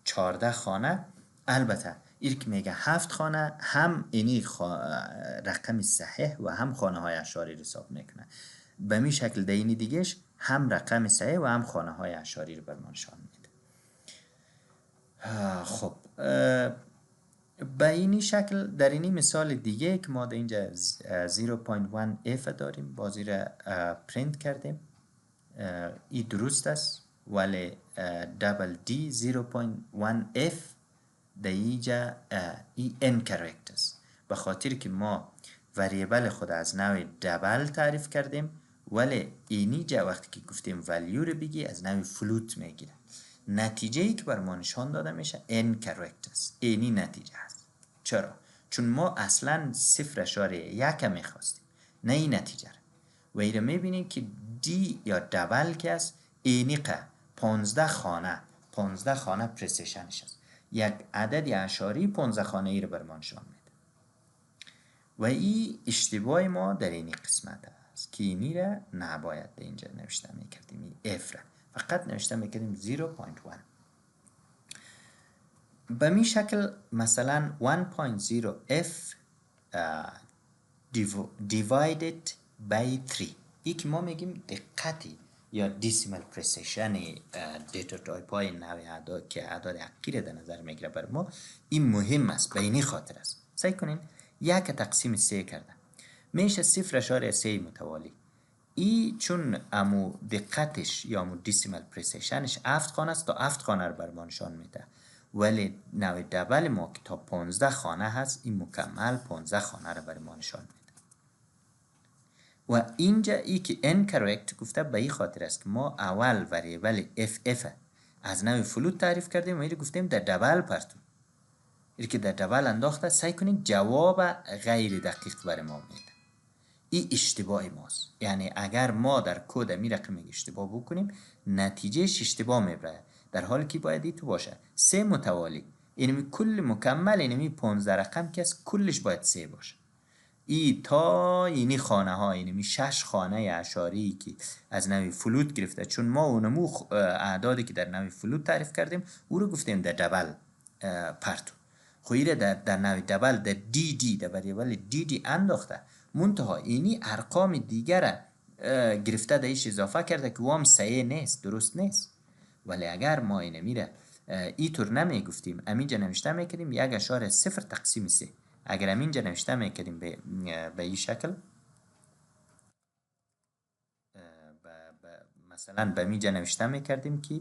14 خانه. البته این که میگه 7 خانه هم اینی رقم صحیح و هم خانه های اشاری حساب میکنه. به می شکل دینی دیگهش هم رقم صحیح و هم خانه های اشاری رو بر ما نشان میده. خب به اینی شکل در اینی مثال دیگه که ما در اینجا 0.1f داریم، بازی را پرینت کردیم، این درست است، ولی دبل دی 0.1f در اینجا ای انکرکت است، به خاطر که ما وریبل خود از نوع دبل تعریف کردیم، ولی اینی جا وقتی که گفتیم ولیو رو بگی از نوع فلوت میگیره. نتیجه ای که بر ما نشان داده میشه incorrect است. اینی نتیجه است. چرا؟ چون ما اصلا 0.1 میخواستیم، نه این نتیجه را. و ایره میبینید که دی یا دبل که است اینیقه 15 خانه پرسیشنش است. یک عدد اشاری 15 خانه ای رو برمان نشان میده. و این اشتباه ما در این قسمت است که اینی را نباید در اینجا نوشته میکردیم. این اف را فقط نوشته میکردیم 0.1. به می شکل مثلا 1.0 f divided by 3. ای که ما میگیم دقتی یا دیسیمال پرسیشن دیتا تایپ های نوع اعداد که اعداد حقیقی در نظر میگیره بر ما، این مهم است. به اینی خاطر است سعی کنین 1 تقسیم 3 کرده میشه 0.3 متوالی. ای چون امو دقتش یا امو دیسیمال پرسیشنش 7 خانه است تا 7 خانه رو بر ما نشان میده. ولی نوع دبل ما که تا 15 خانه هست، این مکمل 15 خانه رو بر ما نشان میده. و اینجا ای که incorrect گفته به این خاطر است که ما اول وریبل اف از نوع فلوت تعریف کردیم و این گفتیم در دبل پرتو. این که در دبل انداخته، سعی کنید جواب غیر دقیق بر ما میده. این اشتباه ماست. یعنی اگر ما در کد می رقم اشتباه بکنیم، نتیجهش اشتباه میبره، در حالی که باید این تو باشه 3 متوالی. اینمی کل مکمل اینمی 15 رقم که از کلش باید 3 باشه. ای تا اینی خانه ها، اینمی 6 خانه اشاری که از نوع فلوت گرفته، چون ما اونمو اعدادی که در نوع فلوت تعریف کردیم او رو گفتیم در دبل پرتو. خویره در نوع دبل در دی در وریبل دی انداخته، منتها اینی ارقام دیگر گرفته دایش اضافه کرده که وام صحیح نیست، درست نیست. ولی اگر ما اینه میره ای طور نمی گفتیم، امینجا نوشته میکردیم 1.0 تقسیم 3. اگر امینجا نوشته میکردیم به این شکل، مثلا به اینجا نوشته میکردیم که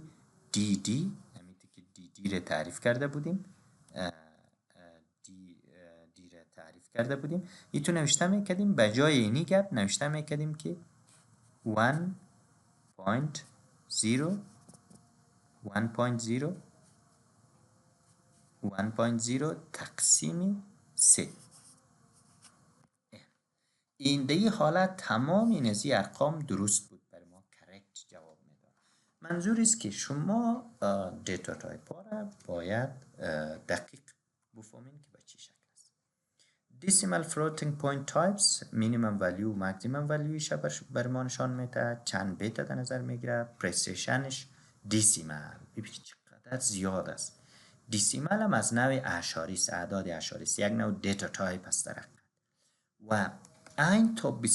دی همینطور که دی رو تعریف کرده بودیم، دی رو تعریف کرده بودیم، ای تو نوشته میکردیم به جای اینی گپ نوشته میکردیم که 1.0 تقسیم 3. این در این حالت تمام این از این ارقام درست بود، برای ما کرکت جواب میداد. منظور است که شما دیتا تایپ ها را باید دقیق بفهمین که به چی شکل است. decimal floating point types minimum value maximum value بر ما نشان میده، چند بیت در نظر میگیره، پرسیشنش دیسیمال. ببینید چقدر زیاد است. دیسیمال هم از نوع اعشاری است، اعداد اعشاری است، یک نوع دیتا تایپ است در و این تا 28-29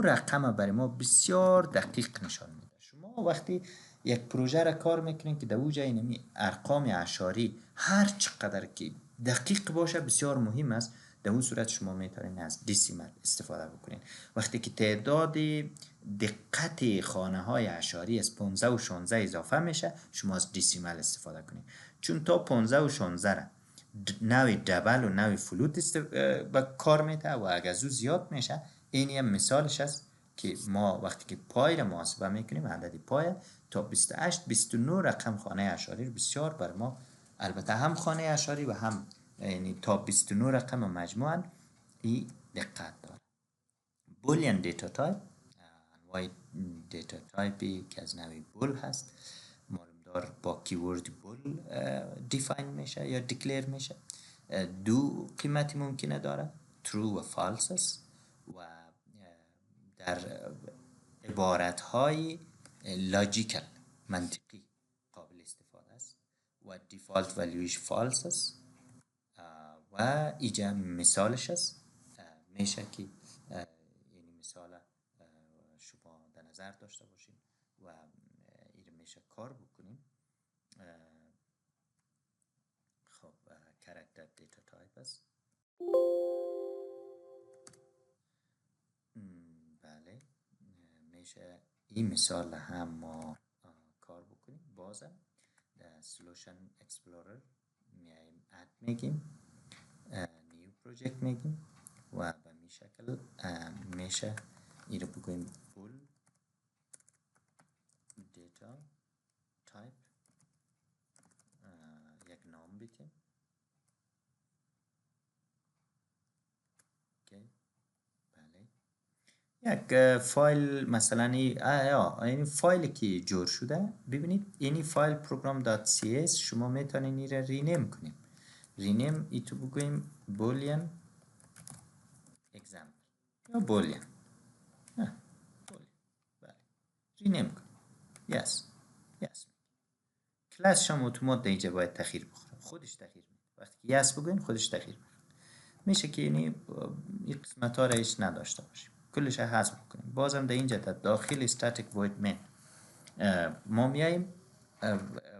رقم برای ما بسیار دقیق نشان میده. شما وقتی یک پروژه را کار میکنین که در اوجه اینمی ارقام اعشاری هر چقدر که دقیق باشه بسیار مهم است، در اون صورت شما میتونین از دیسیمال استفاده بکنین. وقتی که تعداد دقت خانه های اعشاری از 15 و 16 اضافه میشه، شما از دیسیمال استفاده کنین، چون تا 15 و 16 را نوع دبل و نوع فلوت با کار میده و اگر زو زیاد میشه، این هم مثالش است که ما وقتی که پای را محاسبه میکنیم، عدد پای تا 28-29 رقم خانه اعشاری بسیار بر ما، البته هم خانه اعشاری و هم یعنی تا 29 رقم مجموعاً این دقت داره. بولیان دیتا تایپ، انواع دیتا تایپی که از نوع بول هست، معلومدار با کیورد بول دیفاین میشه یا دیکلیر میشه. دو قیمتی ممکنه داره، true و false است و در عبارت های لاجیکل منطقی قابل استفاده است و دیفالت ولیوش false است و ایجا مثالش است. میشه که یعنی مثال شما در نظر داشته باشیم و این میشه کار بکنیم. خب کرکتر دیتا تایپ است. بله میشه این مثال هم ما کار بکنیم. بازم در سولوشن اکسپلورر میایم اد میگیم، نیو پروژکت میگیم و به می شکل میشه این رو بگویم فول دیتا تایپ، یک نام بدیم یک فایل مثلا این فایلی که جور شده، ببینید اینی فایل program.cs شما میتونین این را رینیم کنیم. رینیم ای تو بگویم boolean example یا boolean بله رینیم کنیم. یس کلاس شما اتومات اینجا باید تغییر بخوره، خودش تغییر میده. وقتی که یس بگوین خودش تغییر میده. میشه که این قسمت ها را هیچ نداشته باشیم، کلش حذف کنیم. بازم در اینجا در داخل static void main ما میاییم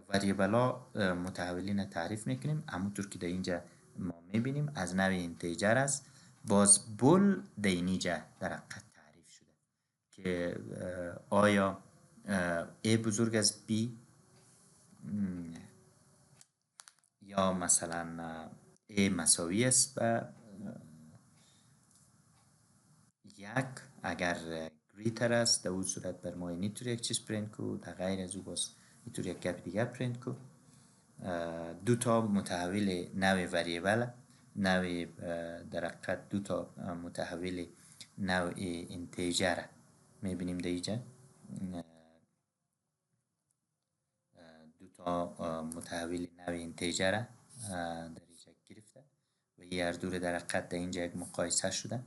وریبل ها متحولین تعریف میکنیم. همونطور که در اینجا ما میبینیم از نوع اینتیجر است. باز بول در اینجا در حقیقت تعریف شده که آیا a بزرگ از b یا مثلا a مساوی است به یک. اگر گریتر است در اون صورت بر ما اینطور یک چیز پرینت کو، در غیر از او باز اینطور یک گپ دیگر پرینت کو. دو تا متحول نوع وریبل، نوع در حقیقت دو تا متحول نوع اینتیجر میبینیم در اینجا. دو تا متحول نوع اینتیجر در اینجا گرفته و این هر دور در حقیقت در اینجا یک مقایسه شده.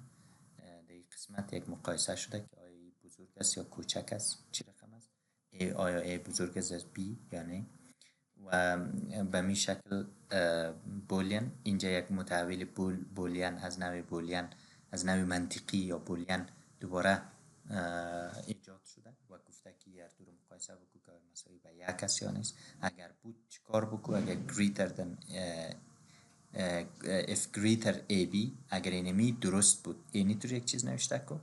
در این قسمت یک مقایسه شده که آیا بزرگ است یا کوچک است، چی رقم است، آیا A بزرگ است از B یا نه. و به می شکل بولیان، اینجا یک متحول بولیان از نوع بولیان، از نوع منطقی یا بولیان دوباره ایجاد شده و گفته که هر دو رو مقایسه بکو که مساوی به یک است یا نیست. اگر بود چیکار بکو؟ اگر greater than if greater AB، اگر اینمی درست بود اینی تو یک چیز نوشته کو،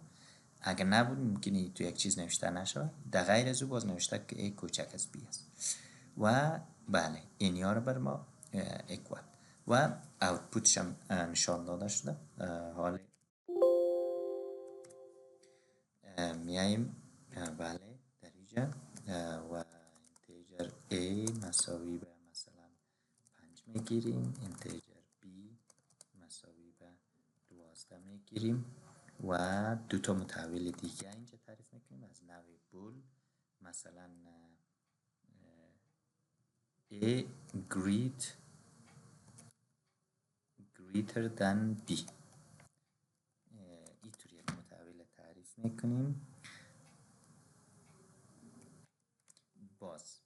اگر نبود ممکنه تو یک چیز نوشته نشود. در غیر از او باز نوشته که A کوچک از B است. و بله اینی ها رو بر ما اکوال و اوتپوتش هم نشان داده شده. حالا میاییم بله در اینجا و اینتیجر A مساوی به مثلا 5 میگیریم، اینتیجر B مساوی به 12 میگیریم و دو تا متحول دیگه اینجا تعریف میکنیم از نوع بول. مثلا A greater than B، اینطور یک متحول تعریف میکنیم. باز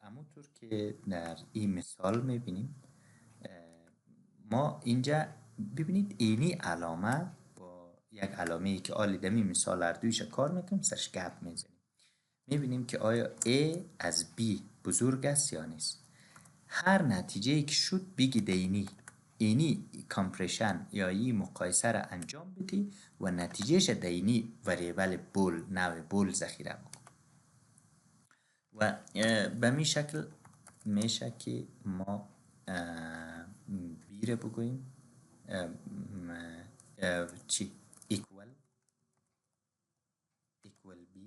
همونطور که در این مثال میبینیم ما اینجا ببینید اینی علامه با یک علامه ای که آلی دمی مثال هر دویش کار میکنیم سرش گپ میزنیم. میبینیم که آیا A از B بزرگ است یا نیست. هر نتیجه ای که شد بگی اینی کامپریشن یا این مقایسه را انجام بدی و نتیجهش دینی وریبل بول، نوع بول ذخیره بکن. و به می شکل میشه که ما بیره بگوییم چی equal B.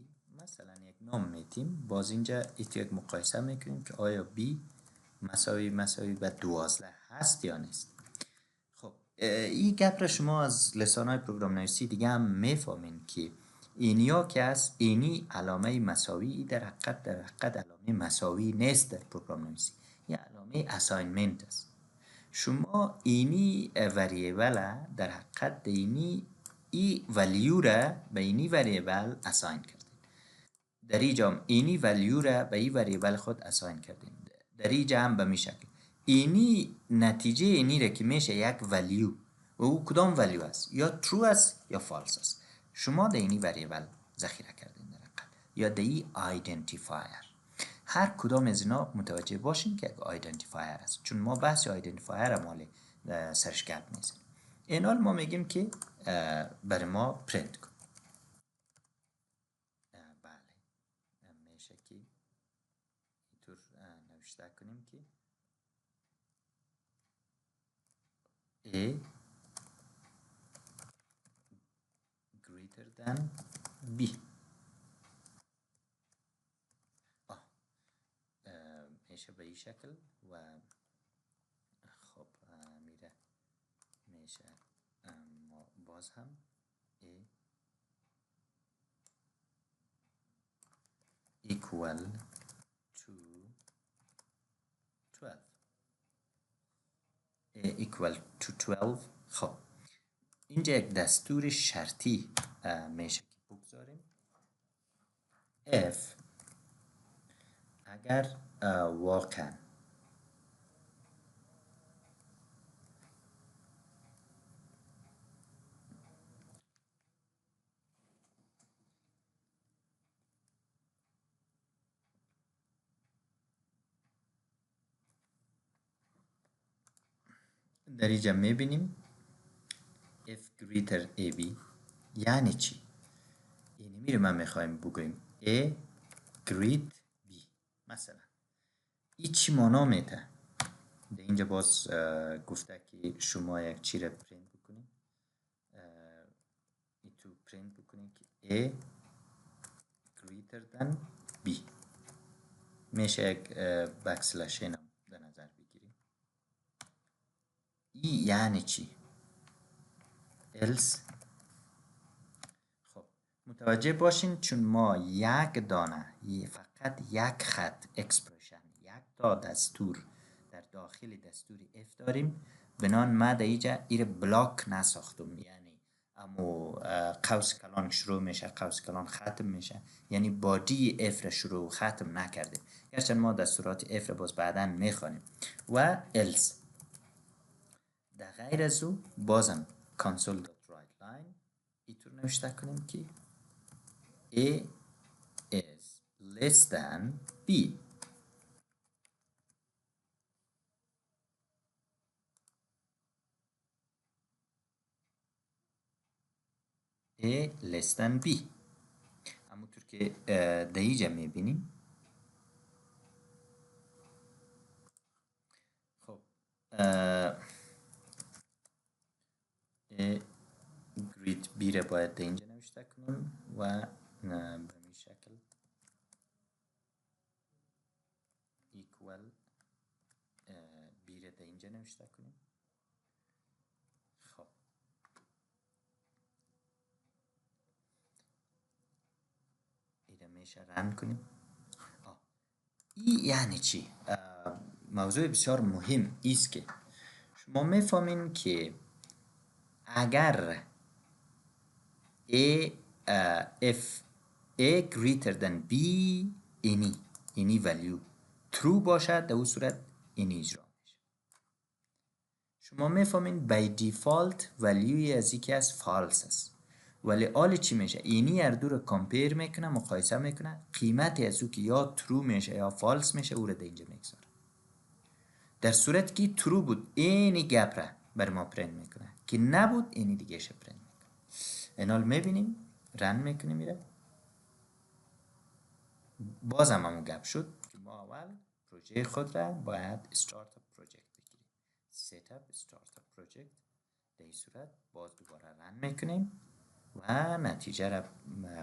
مثلا یک نام میتیم، باز اینجا یک مقایسه میکنیم که آیا B مساوی به 12 هست یا نیست. خب این گپ را شما از لسان‌های پروگرام نویسی دیگه هم میفهمین که اینیا که است، اینی علامه مساوی در حقیقت علامه مساوی نیست در پروگرام نویسی، این علامه اساینمنت است. شما اینی وریبل در حقیقت اینی ای ولیو را به اینی وریبل اساین کردین. در اینجا اینی ولیو را به این وریبل خود اساین کردین. در اینجا هم به می شکل اینی نتیجه اینی را که میشه یک ولیو و او کدام ولیو است، یا ترو است یا فالس است، شما در اینی وریبل ذخیره کردین در حقیقت، یا در این آیدنتیفایر. هر کدام از اینا متوجه باشین که یک آیدنتیفایر است، چون ما بحث آیدنتیفایر مال سرش گپ میزنیم. این حال ما میگیم که برای ما پرینت کن. بله میشه که اینطور نوشته کنیم که A greater than B. میشه به این شکل و خب میره میشه باز هم A equal to 12 equal to 12. خب اینجا یک دستور شرطی میشه که بگذاریم if اگر واقعا در اینجا میبینیم if greater ab یعنی چی؟ یعنی میره ما میخوایم بگویم a great b. مثلا این چی مانا میده؟ در اینجا باز گفته که شما یک چی را پرینت بکنید تو پرینت بکنید که a greater than b. میشه یک بکسلش اینم در نظر بگیریم. ای یعنی چی؟ else. خب متوجه باشین چون ما یک دانه فقط یک خط اکسپرشن یک تا دستور در داخل دستور اف داریم بنان ما در اینجا ایر بلاک نساختم یعنی امو قوس کلان شروع میشه قوس کلان ختم میشه یعنی بادی اف را شروع ختم نکرده گرچه ما دستورات اف را باز بعدا میخوانیم و else. در غیر از او بازم console.writeLine اینطور نوشته کنیم که a is less than b. a less than b. همونطور که در اینجا میبینیم. خب گریت بی را باید در اینجا نوشته کنیم و به این شکل equal بی را در اینجا نوشته کنیم. خب این میشه رن کنیم. این یعنی چی؟ موضوع بسیار مهم است که شما میفهمین که اگر if a greater than b اینی value true باشد در اون صورت اینی اجرا میشه. شما میفهمین by default value از یکی از false است ولی آل چی میشه اینی هر دو رو کامپیر میکنه مقایسه میکنه قیمتی از او که یا true میشه یا false میشه او رو در اینجا میگذاره. در صورت که true بود اینی گپ را بر ما پرینت میکنه که نبود اینی دیگه شه پرینت میکنه. اینال میبینیم رن میکنیم میره بازم همون گپ شد که ما اول پروژه خود را باید استارت پروژکت بگیریم set up start project. در این صورت باز دوباره رن میکنیم و نتیجه را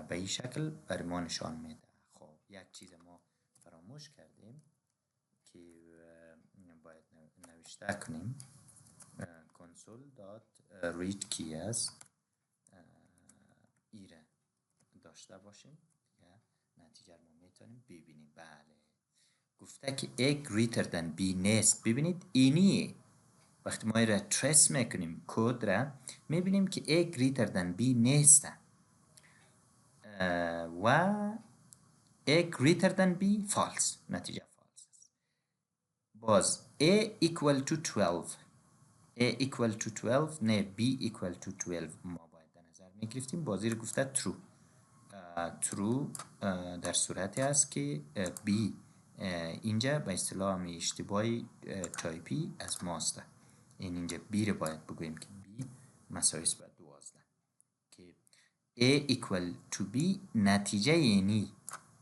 به این شکل بر ما نشان میده. خب یک چیز ما فراموش کردیم که باید نوشته کنیم console.read keys ایره داشته باشیم نتیجه رو میتونیم ببینیم. بله گفته که a greater than b نیست. ببینید اینیه وقتی ما را ترس میکنیم کد را میبینیم که a greater than b نیست و a greater than b false نتیجه false است. باز a equal to 12 a equal to 12 نه b equal to 12 ما باید در نظر میگرفتیم بازی رو گفته true true در صورتی است که b اینجا به اصطلاح می اشتباهی تایپی از ماست. این اینجا b رو باید بگوییم که b مساوی است با 12 که a equal to b نتیجه اینی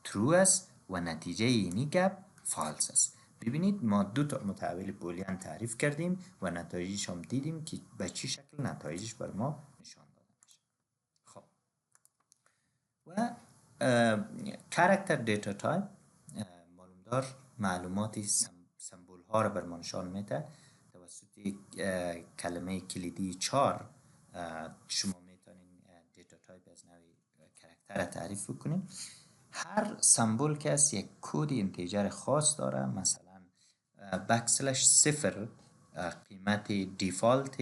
true است و نتیجه اینی گپ false است. ببینید ما دو تا متحول بولیان تعریف کردیم و نتایجش هم دیدیم که به چه شکل نتایجش بر ما نشان داده میشه. خب و character data type معلومدار معلومات سمبول ها را بر ما نشان میده توسط کلمه کلیدی 4 شما میتونین دیتا تایپ از نوع کرکتر را تعریف بکنین هر سمبل که است یک کد اینتیجر خاص داره. مثلا بکسلش 0 قیمت دیفالت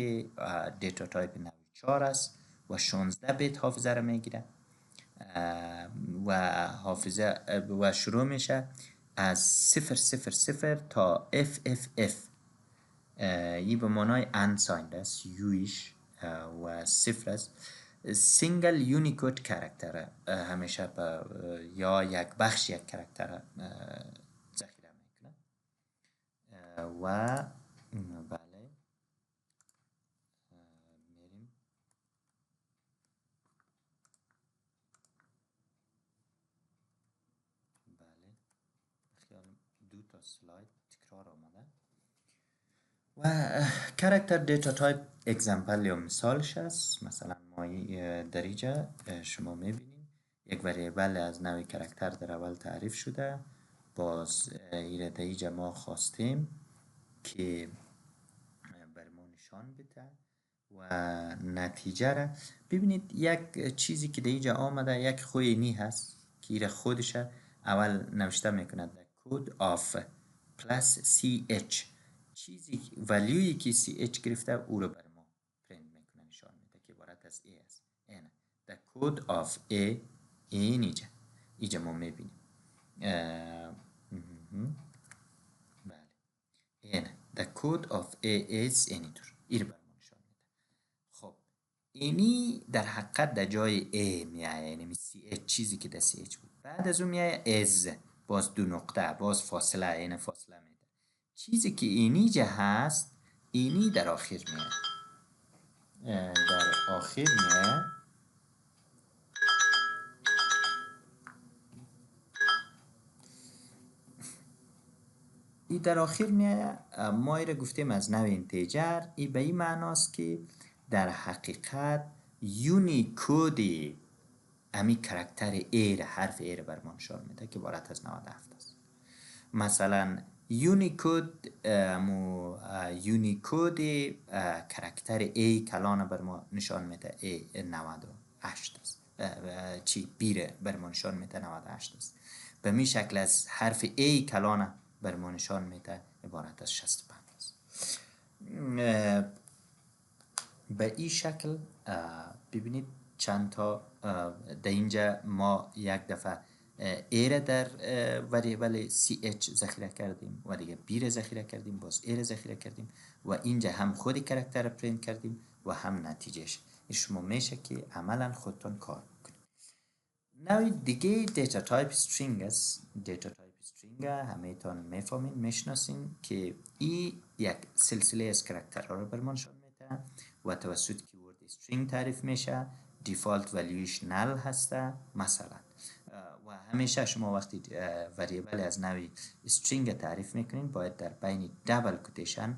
دیتا تایپ 94 است و 16 بیت حافظه را میگیره و حافظه و شروع میشه از 000 تا FFF. این به معنای unsigned است، یویش و 0 است. سینگل یونیکود کرکتر همیشه یا یک بخش یک کرکتر ذخیره میکنه و بله میریم. بله خیال 2 تا سلاید تکرار آمده و کرکتر دیتا تایپ اگزمپل یا مثالش است. مثلا ما در اینجا شما میبینید یک وریبل از نوع کرکتر در اول تعریف شده. باز ایره در اینجا ما خواستیم که بر ما نشان بده و نتیجه را ببینید. یک چیزی که در اینجا آمده یک خوینی هست که ایره خودش اول نوشته میکنه در کود آف پلس CH، چیزی ولیویی که CH گرفته او رو بر ما پرینت میکنه، نشان میده که عبارت از A است. اینه the code of A اینجا ما میبینیم. بله اینه the code of A is اینطور این بر ما نشان میده. خب اینی در حقیقت در جای A میایه، یعنی CH چیزی که در CH بود. بعد از اون میایه از باز 2 نقطه باز فاصله، این فاصله میده. چیزی که اینیجا هست اینی در آخر میاد، در آخر میاد. ای در آخر میاد. ما ای را گفتیم از نوع اینتیجر. ای به این معناست که در حقیقت یونیکودی امی کرکتر ایر، حرف ایر بر ما نشان میده که عبارت از 97 است. مثلا یونیکود کرکتر ای کلان بر ما نشان میده ای 98 است. چی بیره بر ما نشان میده 98 است. به می شکل از حرف ای کلان بر ما نشان میده عبارت از 65 است. به این شکل ببینید چند تا در اینجا ما یک دفعه ایر در وریبل CH ذخیره کردیم و دیگه بیر ذخیره کردیم، باز ایر ذخیره کردیم و اینجا هم خودی کرکتر پرینت کردیم و هم نتیجهش. شما میشه که عملا خودتون کار کنید. نوع دیگه دیتا تایپ استرینگ است. دیتا تایپ استرینگ همه تان میفهمین، میشناسین که این یک سلسله از کرکترها رو بر ما نشان میده و توسط کیورد استرینگ تعریف میشه. دیفالت ولیوش نل هسته مثلا. و همیشه شما وقتی وریبل از نوع استرینگ تعریف میکنین باید در بین دبل کوتیشن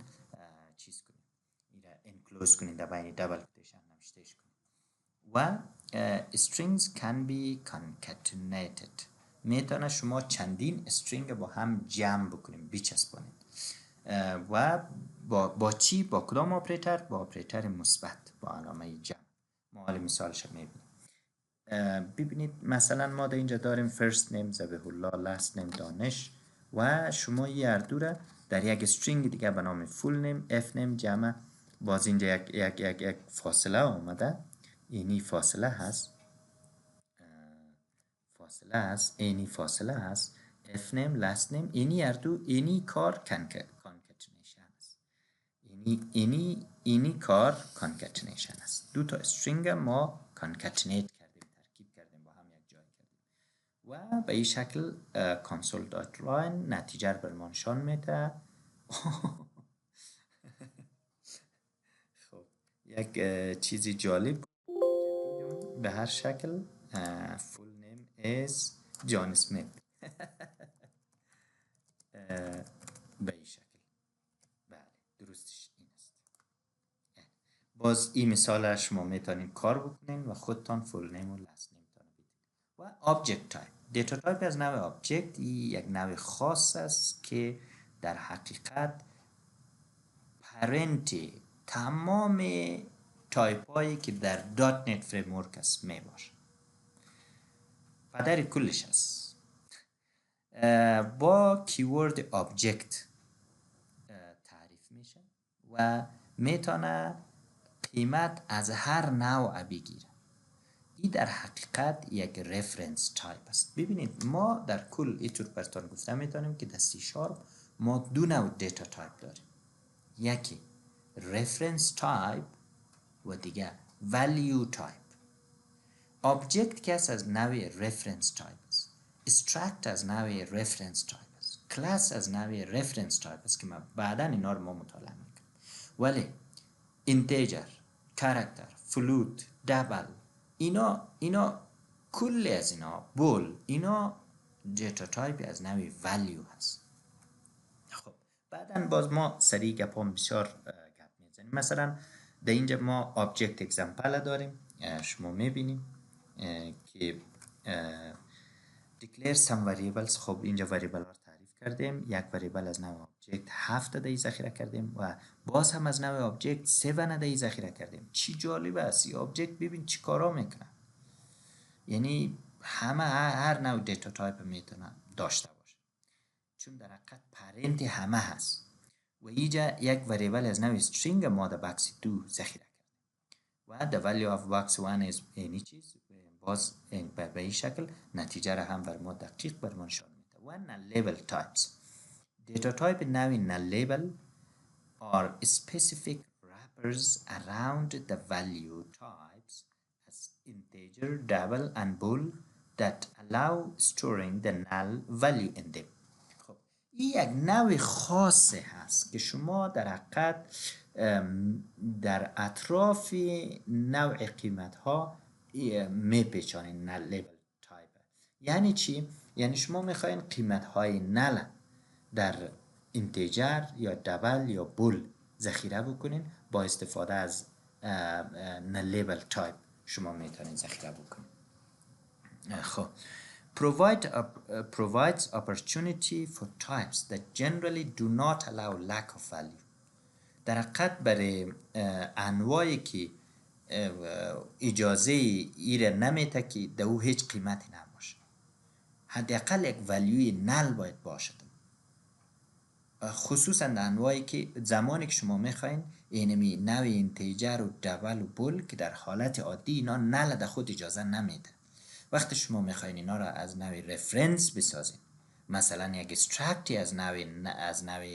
چیز کنین، انکلوز کنین، در بین دبل کوتیشن نوشتهش کنین. و strings can be concatenated. میتونه شما چندین استرینگ با هم جمع بکنیم، بچسبونید. و با چی؟ با کدام اپراتور؟ با اپراتور مثبت با علامه جمع. ما حالا مثالش رو میبینیم. ببینید مثلا ما در اینجا داریم first name ذبیح الله، last name دانش و شما یه اردو در یک استرینگ دیگه به نام full name f name جمع. باز اینجا یک فاصله آمده، اینی فاصله هست، اینی فاصله هست، f name last name اینی اردو اینی کار کانکتنیشن است. اینی کار کانکتنیشن است. دو تا استرینگ ما کانکتنیت کردیم، ترکیب کردیم، با هم یک جای کردیم و به این شکل console.line نتیجه بر ما نشان میده. خب یک چیزی جالب به هر شکل full name is جان اسمیت. به این شکل. بله درستش این است. باز این مثال شما میتونید کار بکنین و خودتان فول نیم و لاست نیم تان بدید. و آبجکت تایپ، دیتا تایپ از نوع آبجکت یک نوع خاص است که در حقیقت پرنت تمام تایپ هایی که در دات نت فریمورک است می باشه. پدر کلش است. با کیورد آبجکت تعریف میشه و میتونه قیمت از هر نوع بگیره. این در حقیقت یک رفرنس تایپ است. ببینید ما در کل اینطور براتون گفته میتونیم که در سی شارپ ما دو نوع دیتا تایپ داریم، یکی رفرنس تایپ و دیگه ولیو تایپ. آبجکت که از نوع رفرنس تایپ است، استرکت از نوع رفرنس تایپ است، کلاس از نوع رفرنس تایپ است که ما بعدا اینا رو ما مطالعه میکنیم. ولی اینتیجر، کاراکتر، فلوت، دبل، اینا کل از اینا، بول، اینا دیتا تایپ از نوع ولیو هست. خب بعدا باز ما سریع گپام بسیار گپ میزنیم. مثلا در اینجا ما آبجکت اگزامپل داریم، شما میبینیم که declare some variables. خب اینجا variable ها تعریف کردیم. یک variable از نوع آبجکت 7 عددی ذخیره کردیم و باز هم از نوع آبجکت 7 عددی ذخیره کردیم. چی جالب است این آبجکت، ببین چی کارا میکنه. یعنی همه هر نوع دیتا تایپ میتونه داشته باشه چون در حقیقت پرنت همه هست. و اینجا یک variable از نوع string ما در بکس 2 ذخیره و the value of box 1 is any چیز. باز به این شکل نتیجه را هم بر ما دقیق بر ما نشان میده. و null label types. data type نوع null label are specific wrappers around the value types as integer, double and bool that allow storing the null value in them. خب این یک نوع خاصه هست که شما در حقیقت در اطراف نوع قیمت ها میپیچانین. نل لیبل تایپ یعنی چی؟ یعنی شما میخواین قیمت های نل در اینتیجر یا دبل یا بول ذخیره بکنین. با استفاده از نل لیبل تایپ شما میتونین ذخیره بکنین. خب provides opportunity for types that generally do not allow lack of value. در حقیقت برای انواعی که اجازه ایره نمیده که در او هیچ قیمتی نباشه، حداقل یک ولیوی نل باید باشد. خصوصا در انواعی که زمانی که شما میخواین اینمی نوع اینتیجر و دبل و بول که در حالت عادی اینا نل در خود اجازه نمیده، وقتی شما میخواین اینا را از نوع رفرنس بسازین، مثلا یک استرکتی از نوع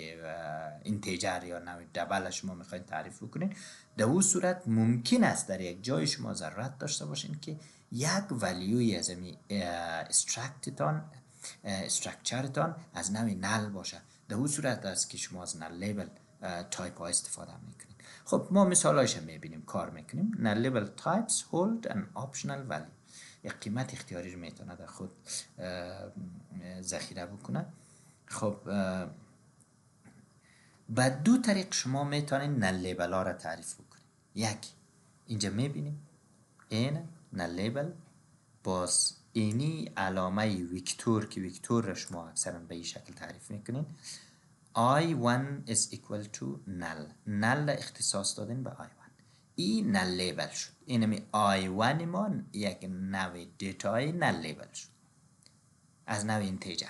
اینتیجر یا نوع دبل شما میخواین تعریف بکنین، در اون صورت ممکن است در یک جای شما ضرورت داشته باشین که یک ولیوی از استرکچرتان از نوع نل باشه. در اون صورت است که شما از نل لیبل تایپ ها استفاده میکنین. خب ما مثالایش میبینیم کار میکنیم. نل لیبل تایپس hold an optional value. یک قیمت اختیاری رو میتونه در خود ذخیره بکنه. خب با دو طریق شما میتونین نل لیبل ها را تعریف بکنید. یک اینجا میبینیم این نل لیبل باز اینی علامه ویکتور که ویکتور را شما اکثرا به این شکل تعریف میکنین. I1 is equal to null. null اختصاص دادن به I1. این نل لیبل شد. اینمی I1 ما یک نوع دیتای نل لیبل شد از نوع اینتیجر.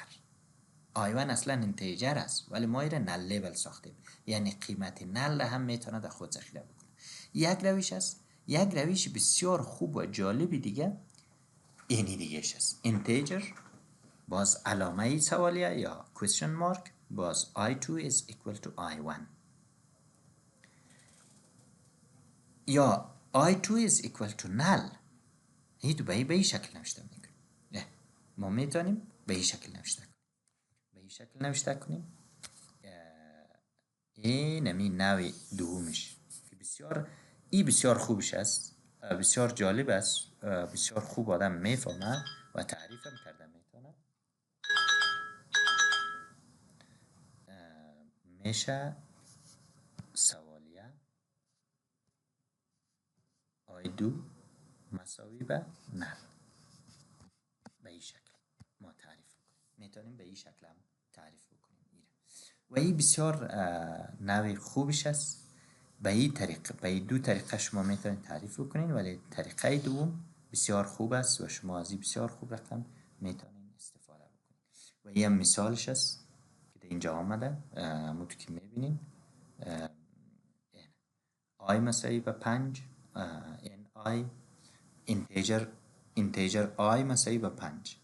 I1 اصلا اینتیجر است ولی ما ایره نل لیبل ساختیم، یعنی قیمت نل هم میتونه در خود ذخیره بکنه. یک روش است. یک روش بسیار خوب و جالبی دیگه اینی دیگه است. اینتیجر باز علامه سوالیه یا question mark باز I2 is equal to I1 یا I2 is equal to null. این تو به این شکل نوشته میکنیم. ما میتونیم به این شکل نوشته کنیم. به این شکل نوشته کنیم. این نمی نوع دومش که بسیار خوبش است، بسیار جالب است، بسیار خوب آدم میفهمه و تعریفم کرده میتونه. میشه سوالیه I2 مساوی به نل. به این شکل ما تعریف کنیم. میتونیم به این شکل هم تعریف بکنیم. و این بسیار نوع خوبش است. به این طریق، به این دو طریقه شما میتونید تعریف بکنین، ولی طریقه دوم بسیار خوب است و شما از این بسیار خوب رقم میتونین استفاده بکنید. و این مثالش است که در اینجا آمده، همونطور که میبینین i مساوی به 5 ni اینتیجر i مساوی به 5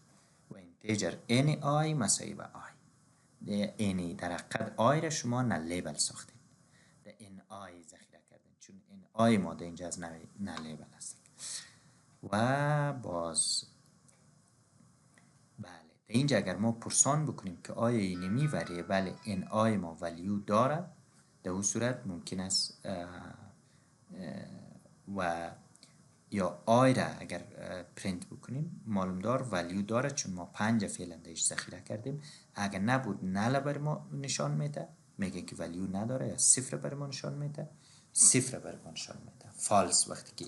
و اینتیجر ni مساوی به i. اینی در حقیقت i را شما نلیبل ساختید، در ni ذخیره کردین، چون ni ما در اینجا از نلیبل است. و باز بله در اینجا اگر ما پرسان بکنیم که آیا اینمی وریبل ni ما ولیو داره، در اون صورت ممکن است و یا آی را اگر پرینت بکنیم معلوم دار ولیو داره، چون ما 5 فعلا درش ذخیره کردیم. اگر نبود نل بر ما نشان میده، میگه که ولیو نداره، یا صفر بر ما نشان میده، صفر بر ما نشان میده. فالس وقتی که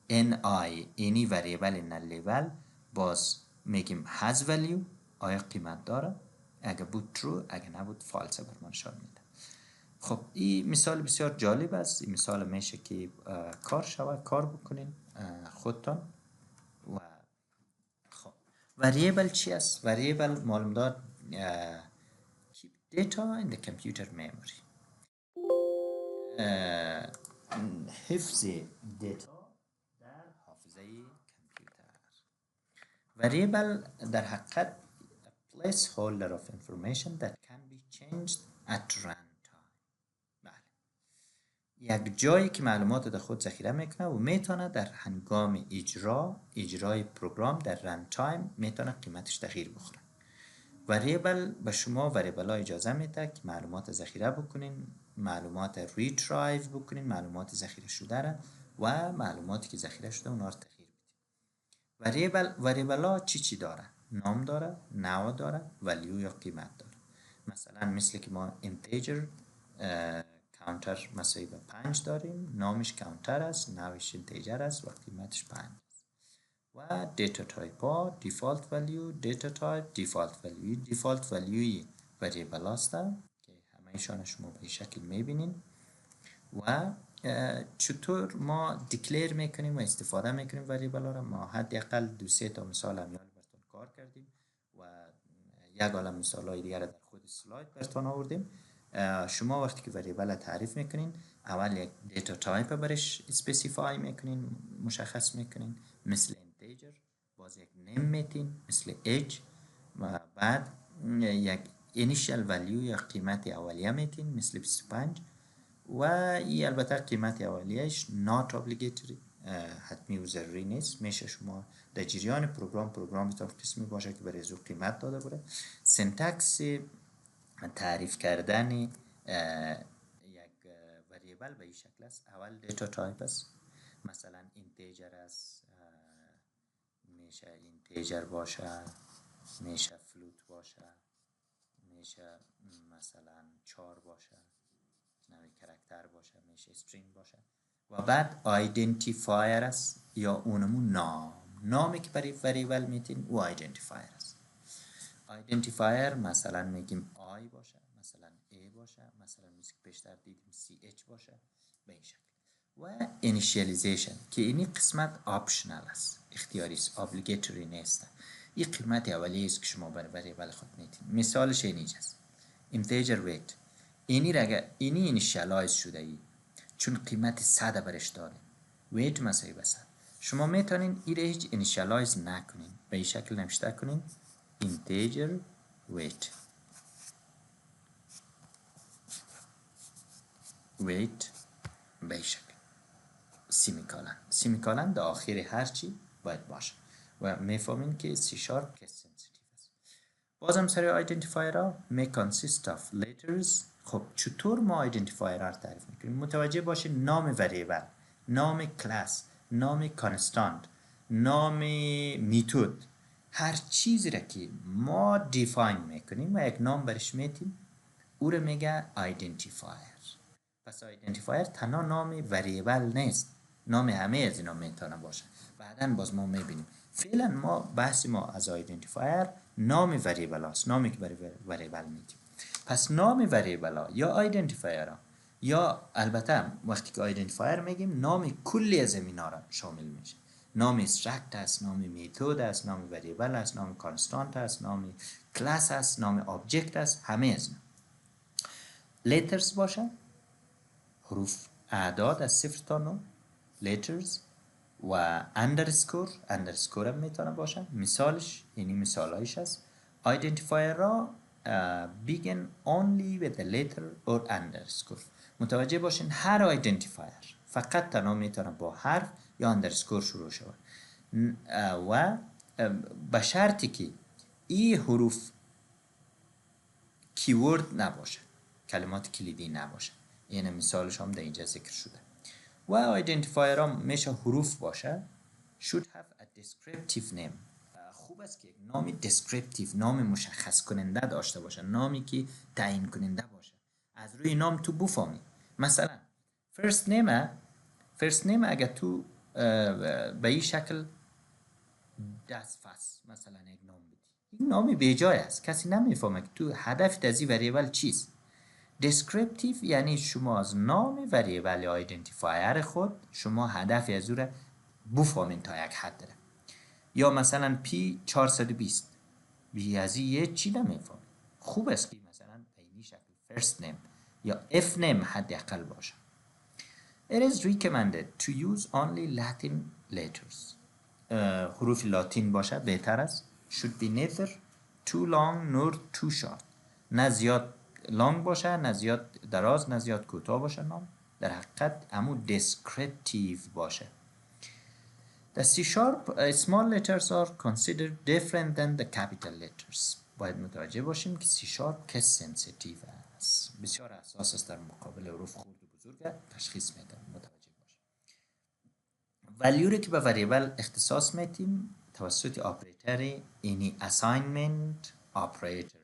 ni اینی وریبل نل لیبل، باز میگیم has value، آیا قیمت داره، اگر بود true، اگر نبود فالس بر ما نشان میده. خب این مثال بسیار جالب است. این مثال میشه که کار بکنین خودتان. و خب وریبل چی است؟ وریبل معلوم داد keep data in the computer memory، حفظ دیتا در حافظه کامپیوتر. وریبل در حقیقت a placeholder of information that can be changed at random. یک جایی که معلومات در خود ذخیره میکنه و میتونه در هنگام اجرای پروگرام در رن تایم میتونه قیمتش تغییر بخوره. وریبل به شما وریبل ها اجازه میده که معلومات ذخیره بکنین، معلومات ریترایو بکنین، معلومات ذخیره شده را و معلوماتی که ذخیره شده اونها رو تغییر بدین. وریبل ها چی داره؟ نام داره، نوع داره، ولیو یا قیمت داره. مثلا مثل که ما اینتیجر کانتر مساوی به 5 داریم، نامش کانتر است، نوعش اینتیجر است و قیمتش 5 است. و دیتا تایپ ها دیفالت ولیو، دیتا تایپ، دیفالت ولیو. دیفالت ولیوی وریبل هستن که همه شما به شکل میبینین. و چطور ما دیکلیر میکنیم و استفاده میکنیم وریبل ها را، ما حداقل 2-3 تا مثال همیان براتون کار کردیم و یک عالم مثال های دیگر در خود سلاید براتون آوردیم. شما وقتی که وریبل تعریف میکنین، اول یک دیتا تایپ برش اسپسیفای میکنین، مشخص میکنین، مثل اینتیجر، باز یک نیم میتین مثل اج، و بعد یک اینیشیال ولیو یا قیمت اولیه میتین مثل 25 و این البته قیمت اولیهش not obligatory، حتمی و ضروری نیست، میشه شما در جریان پروگرامتان قسمی باشه که برای زو قیمت داده بوده. سنتکس تعریف کردن یک وریبل به این شکل است. اول دیتا تایپ است، مثلا اینتیجر است، میشه اینتیجر باشه، میشه فلوت باشه، میشه مثلا 4 باشه، نوع کرکتر باشه، میشه استرینگ باشه. و بعد آیدنتیفایر است یا اونمون نامی که برای وریبل میتین او آیدنتیفایر است. آیدنتیفایر مثلا میگیم آی باشه، مثلا ای باشه، مثلا مثل که پیشتر دیدیم ch باشه به این شکل. و اینیشیالیزیشن که اینی قسمت آپشنال است، اختیاری است، ابلیگیتوری نیست. این قیمت اولیه است که شما برای وریبل خود میتین. مثالش اینجا است، اینتیجر ویت، اینی اینیشیالایز شده ای چون قیمت 100 برش داره، ویت مساوی به 100. شما میتونین این هیچ اینیشیالایز نکنین، به این شکل نوشته کنین integer weight به این شکل، سیمیکالن در آخر هر چی باید باشه و میفهمین که C# case sensitive است. بازم سری آیدنتیفایر ها may consist of letters. خب چطور ما آیدنتیفایر ها تعریف میکنیم؟ متوجه باشین نام وریبل، نام کلاس، نام کانستانت، نام میتود، هر چیزی را که ما دیفاین میکنیم و یک نام برش میتیم او را میگه آیدنتیفایر. پس آیدنتیفایر تنها نام وریبل نیست، نام همه از اینا میتونه باشه. بعدن باز ما میبینیم. فعلا ما بحث ما از آیدنتیفایر نام وریبل هست، نامی که برای وریبل میتیم. پس نام وریبل ها یا آیدنتیفایر ها، یا البته وقتی که آیدنتیفایر میگیم نام کلی از اینا را شامل میشه. نام استرکت است، نام میتود است، نام وریبل است، نام کانستانت است، نام کلاس است، نام آبجکت است، همه از اینا. لیترز باشه، حروف اعداد از 0 تا 9 لیترز، و اندرسکور هم میتونه باشه. مثالش یعنی مثالایش است. آیدنتیفایر را begin only with a letter or underscore. متوجه باشین هر آیدنتیفایر فقط تنها میتونه با حرف یا اندرسکور شروع شود و به شرطی که این حروف کیورد نباشه، کلمات کلیدی نباشه. این مثالش هم در اینجا ذکر شده. و آیدنتیفایر ها میشه حروف باشه. should have a descriptive name. خوب است که یک نامی descriptive، نام مشخص کننده داشته باشه، نامی که تعیین کننده باشه، از روی نام تو بفهمی. مثلا first name اگر تو به این شکل دستفس مثلا یک نام بدی، این نامی بیجای است، کسی نمیفهمه که تو هدف از این وریبل چیست. descriptive یعنی شما از نام وریبل آیدنتیفایر خود شما هدف از او را بفهمین تا یک حد داره. یا مثلا P 420 بی از این چی نمیفهم. خوب است که مثلا اینی شکل first name یا F name حد اقل باشه. It is recommended to use only Latin letters. حروف لاتین باشه بهتر است. should be neither too long nor too short. نه زیاد لانگ باشه، نه زیاد دراز، نه زیاد کوتاه باشه نام. در حقیقت امو descriptive باشه. The C sharp small letters are considered different than the capital letters. باید متوجه باشیم که C sharp که سنسیتیو است، بسیار حساس است در مقابل حروف خرد و بزرگ تشخیص میده. متوجه باشیم. ولیو که به وریبل اختصاص میدیم توسط آپریتر اینی assignment operator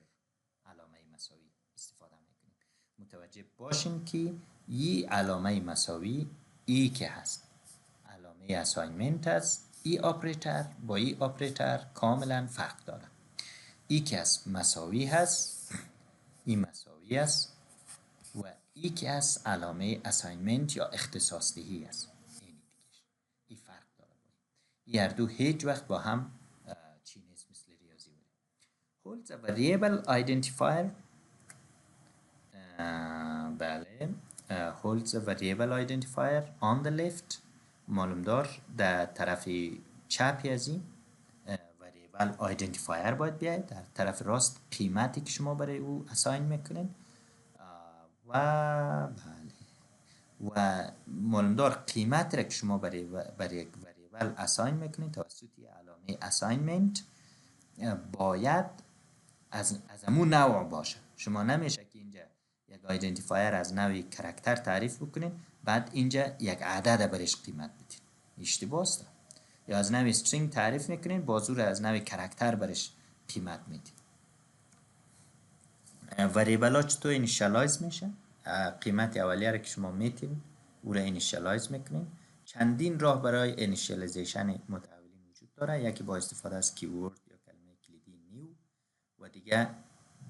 علامه مساوی استفاده میکنیم. متوجه باشیم که این علامه مساوی ای که هست علامه assignment است. ای آپریتر با ای آپریتر کاملا فرق داره. ای که از مساوی هست، ای مساوی است و ای که از علامه assignment یا اختصاص دهی است. این فرق داره. این هر دو هیچ وقت با هم چی نیست مثل ریاضی بود. holds a variable identifier بله holds a variable identifier on the left. معلوم دار در طرف چپی از این وریبل آیدنتیفایر باید بیاید، در طرف راست قیمتی که شما برای او اساین میکنین و بله و معلوم دار قیمت را که شما برای یک وریبل اساین میکنین توسط علامه اساینمنت باید از همون نوع باشه. شما نمیشه که اینجا یک آیدنتیفایر از نوع کاراکتر تعریف بکنین بعد اینجا یک عدد برش قیمت بدین. اشتباه است. یا از نوع استرینگ تعریف میکنین بازور از نوع کاراکتر برش قیمت میدین. وریبل ها چطور اینیشالایز میشه؟ قیمت اولیه را که شما میتین او را اینیشالایز میکنین. چندین راه برای اینیشالایزیشن متحولین وجود داره. یکی با استفاده از کیورد یا کلمه کلیدی نیو و دیگه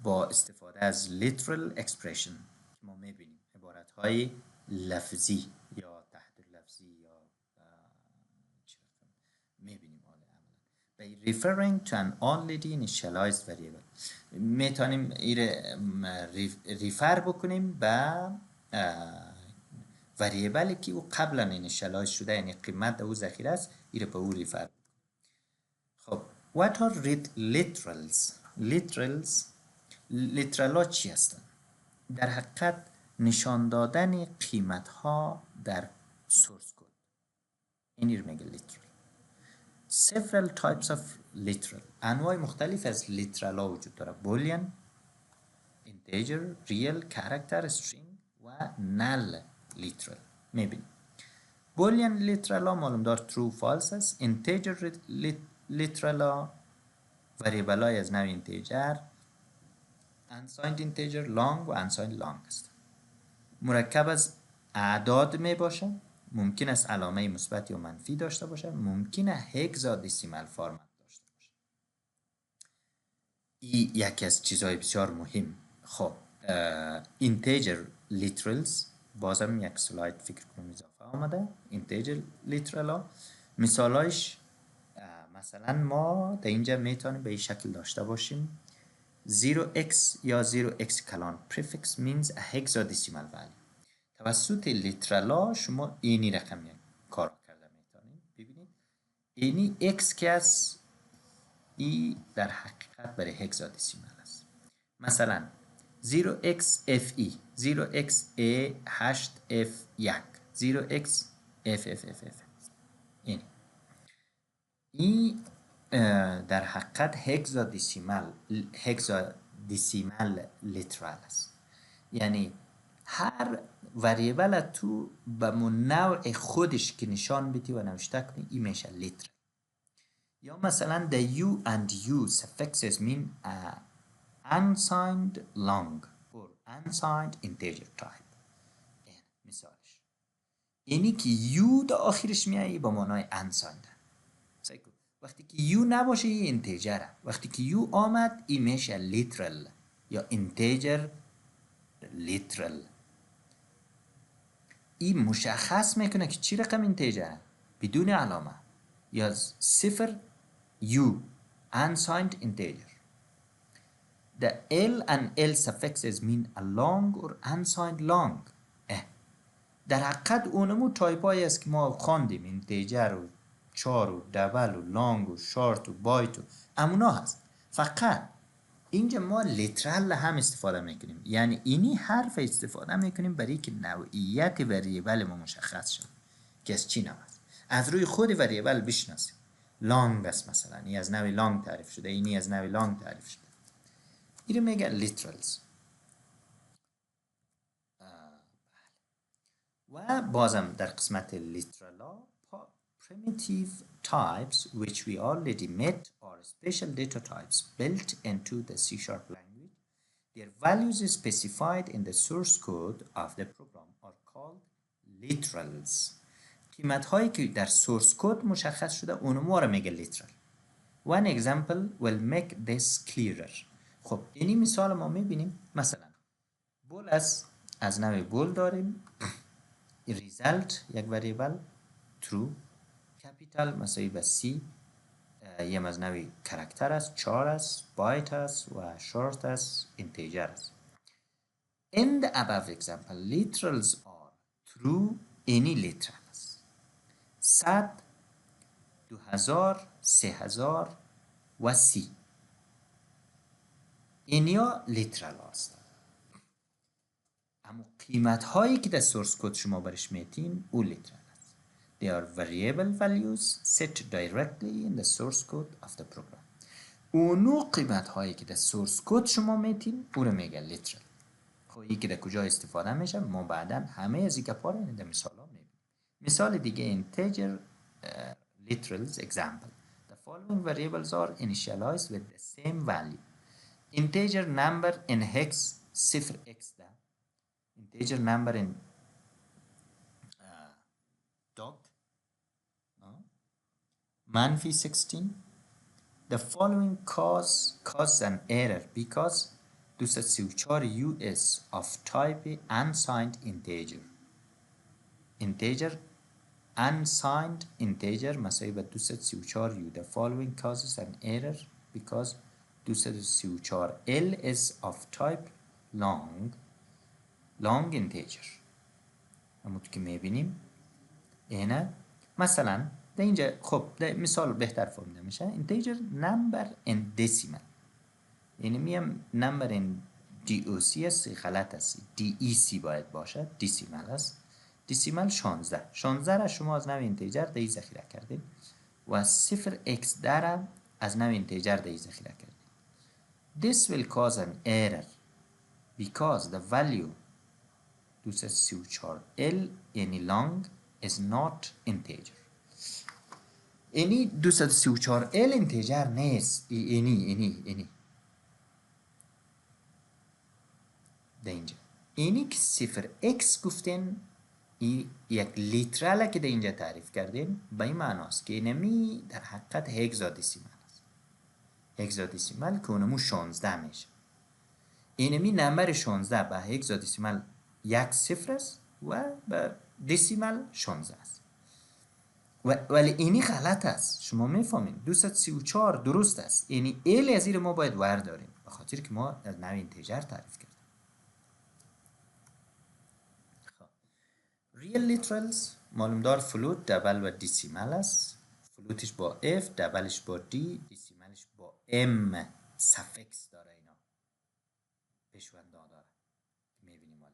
با استفاده از literal expression که ما میبینیم عبارت های لفظی یا تحت لفظی یا میبینیم by referring to an already initialized variable. میتونیم ایره ریفر بکنیم به وریبلی که او قبلا اینیشالایز شده یعنی قیمت او ذخیره است، ایره به او ریفر. خب what are literals؟ لیترال ها چی هستند؟ در حقیقت نشان دادن قیمت ها در سورس کد. این رو میگه لیترال. several types of literal. انواع مختلف از لیترال ها وجود داره. بولیان، integer، real، character، string و null literal. میبینیم بولیان لیترال ها معلوم دار true false است. integer لیترال ها وریبل های از نوع integer unsigned integer long و unsigned long است. مرکب از اعداد می باشه. ممکن است علامه مثبت یا منفی داشته باشه. ممکنه هگزادسیمال فرمت داشته باشه. این یکی از چیزهای بسیار مهم. خب integer literals بازم یک سلاید فکر کنم اضافه آمده. integer literal ها مثالایش مثلا ما در اینجا میتونیم به این شکل داشته باشیم 0x یا 0x کلان prefix means a hexadecimal value. توسط لیترلا شما اینی رقم کار کرده میتونید. ببینید اینی x که است، ای در حقیقت برای هگزادسیمال است. مثلا 0xfe 0xa8f1 0xff این در حقیقت هگزادسیمال لیترال است. یعنی هر وریبل تو به نوع خودش که نشان بدی و نوشته کنی این میشه لیترال. یا مثلا the u and u suffixes mean unsigned long or unsigned integer type. مثالش اینی که u در آخرش میایی با معنای unsigned. وقتی که u نباشه این اینتیجره، وقتی که u آمد این میشه literal یا integer literal. این مشخص میکنه که چی رقم اینتیجره بدون علامه یا صفر u unsigned integer. The l and l suffixes mean a long or unsigned long. در حقیقت اونمو تایپایی است که ما خواندیم، اینتیجر و چار و دبل و لانگ و شارت و بایت و امونا هست. فقط اینجا ما لیترال هم استفاده میکنیم، یعنی اینی حرف استفاده میکنیم برای که نوعیت وریبل ما مشخص شد که از چی نوع است. از روی خود وریبل بشناسیم. لانگ است مثلا، این از نوع لانگ تعریف شده، اینی از نوع لانگ تعریف شده. این میگن لیترالز. و بازم در قسمت لیترالا primitive types which we already met are special data types built into the C# language. Their values specified in the source code of the program are called literals. قیمت هایی که در source code مشخص شده اونمو رو میگه literal. One example will make this clearer. خب اینی مثال ما میبینیم. مثلا بول از نوع بول داریم result یک وریبل true، capital مساوی به c یه از نوع کرکتر است، چار است، بایت است و شورت است، اینتیجر است. In the above example literals are true any literal است. 100 2000 3000 و 30 اینیا لیترال هستند. اما قیمت هایی که در سورس کد شما برش میتین او لیترال است. They are variable values set directly in the source code of the program. اونو قیمت هایی که در سورس کد شما میتین او رو میگن لیترال. خب که در کجا استفاده میشه ما بعدا همه از این گپا رو در مثال ها میبینیم. مثال دیگه integer literals example. The following variables are initialized with the same value. Integer number in hex 0x ده. Integer number in dot منفی 16. The following cause an error because 234 US of type unsigned integer. Integer unsigned integer مساوی به 234 U. The following causes an error because 234 L is of type long integer. همونطور که میبینیم اینه. مثلا در اینجا خب در مثال بهتر فهمیده میشه integer number in decimal، یعنی میم number in DOC است، غلط است، DEC باید باشه، decimal است. decimal 16 را شما از نوع اینتیجر در این ذخیره کردید و 0x را از نوع اینتیجر در این ذخیره کردید. This will cause an error because the value 234L any long is not integer. اینی 234L اینتیجر نیست، اینی در اینجا اینی که 0x گفتین یک لیتراله که در اینجا تعریف کردین به این معناست که اینمی در حقیقت هگزادسیمال است. هگزادسیمال که اونمو 16 میشه. اینمی نمبر 16 به هگزادسیمال یک صفر است و به دسیمال 16 است. ولی اینی غلط است. شما میفهمین 234 درست است. یعنی ال از ما باید ورداریم به خاطر که ما از نوع اینتیجر تعریف کردیم. ریل لیترالز معلوم دار فلوت دبل و دیسیمل است. فلوتش با F، دبلش با D، دیسیملش با M سفکس داره. اینا پیشونده داره میبینیم.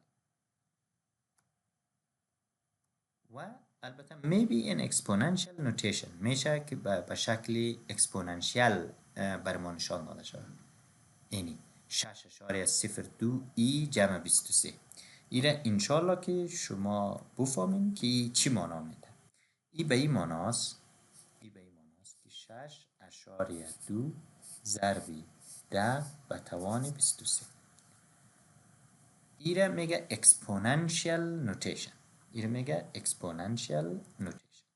و البته maybe in exponential notation میشه که به شکل اکسپوننشیال برای ما نشان داده شود. اینی 6.02 ای جمع 23. ایره انشالله که شما بفهمین که چی معنا میده. ای به این معناست که 6.2 ضربی 10 به توان 23. ایره میگه exponential notation. ایره میگه exponential notation.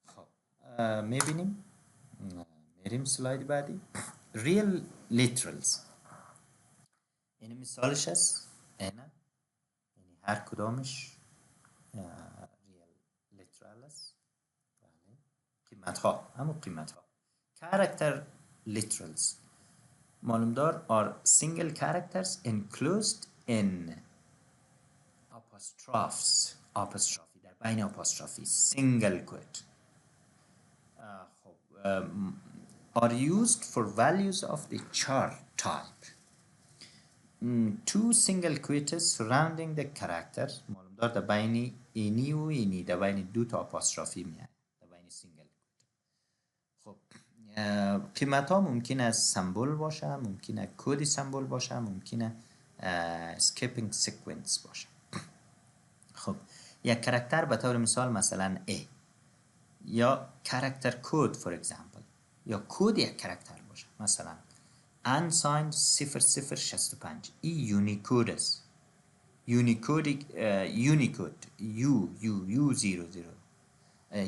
خب میبینیم. میریم سلاید بعدی. real literals. این مثالش هست. اینه یعنی هر کدامش real literal است. قیمت ها همون قیمت ها. character literals معلوم دار are single characters enclosed in apostrophe در بین apostrophe single quote are used for values of the chart type. Two single quotes surrounding the character معلوم دار در بین اینی و اینی در بین دو تا apostrophe میاد در بین single quote. خب قیمت ها ممکنه سمبل باشه، ممکنه کد سمبل باشه، ممکنه skipping sequence باشه. خب یک کاراکتر به طور مثال مثلا A یا کاراکتر کد for example یا کد یک کاراکتر باشه مثلا unsigned 0065 این یونیکود است. یونیکود U00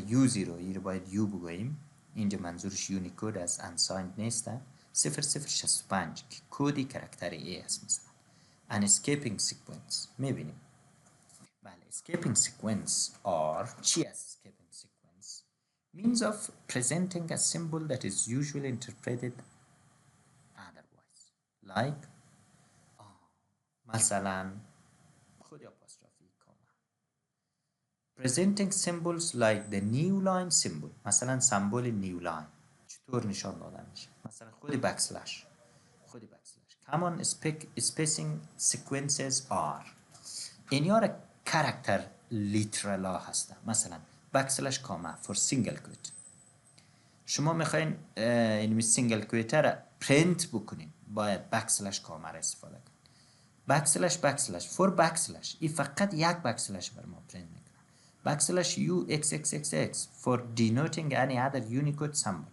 U0 این باید U بگوییم. اینجا منظورش یونیکود از unsigned نیست. 0065 که کدی کاراکتر A است مثلا. an escaping sequence میبینیم. بله escaping sequence are چی است escaping sequence؟ means of presenting a symbol that is usually interpreted otherwise like مثلا خود apostrophe comma presenting symbols like the new line symbol مثلا سمبل new line چطور نشان داده میشه مثلا خود backslash common spacing sequences are اینیار character literal ها هستن مثلا backslash comma for single quote شما میخواین این single quote را print بکنین باید backslash comma را استفاده کنین backslash for backslash این فقط یک backslash بر ما print میکنه backslash UXXXX for denoting any other Unicode symbol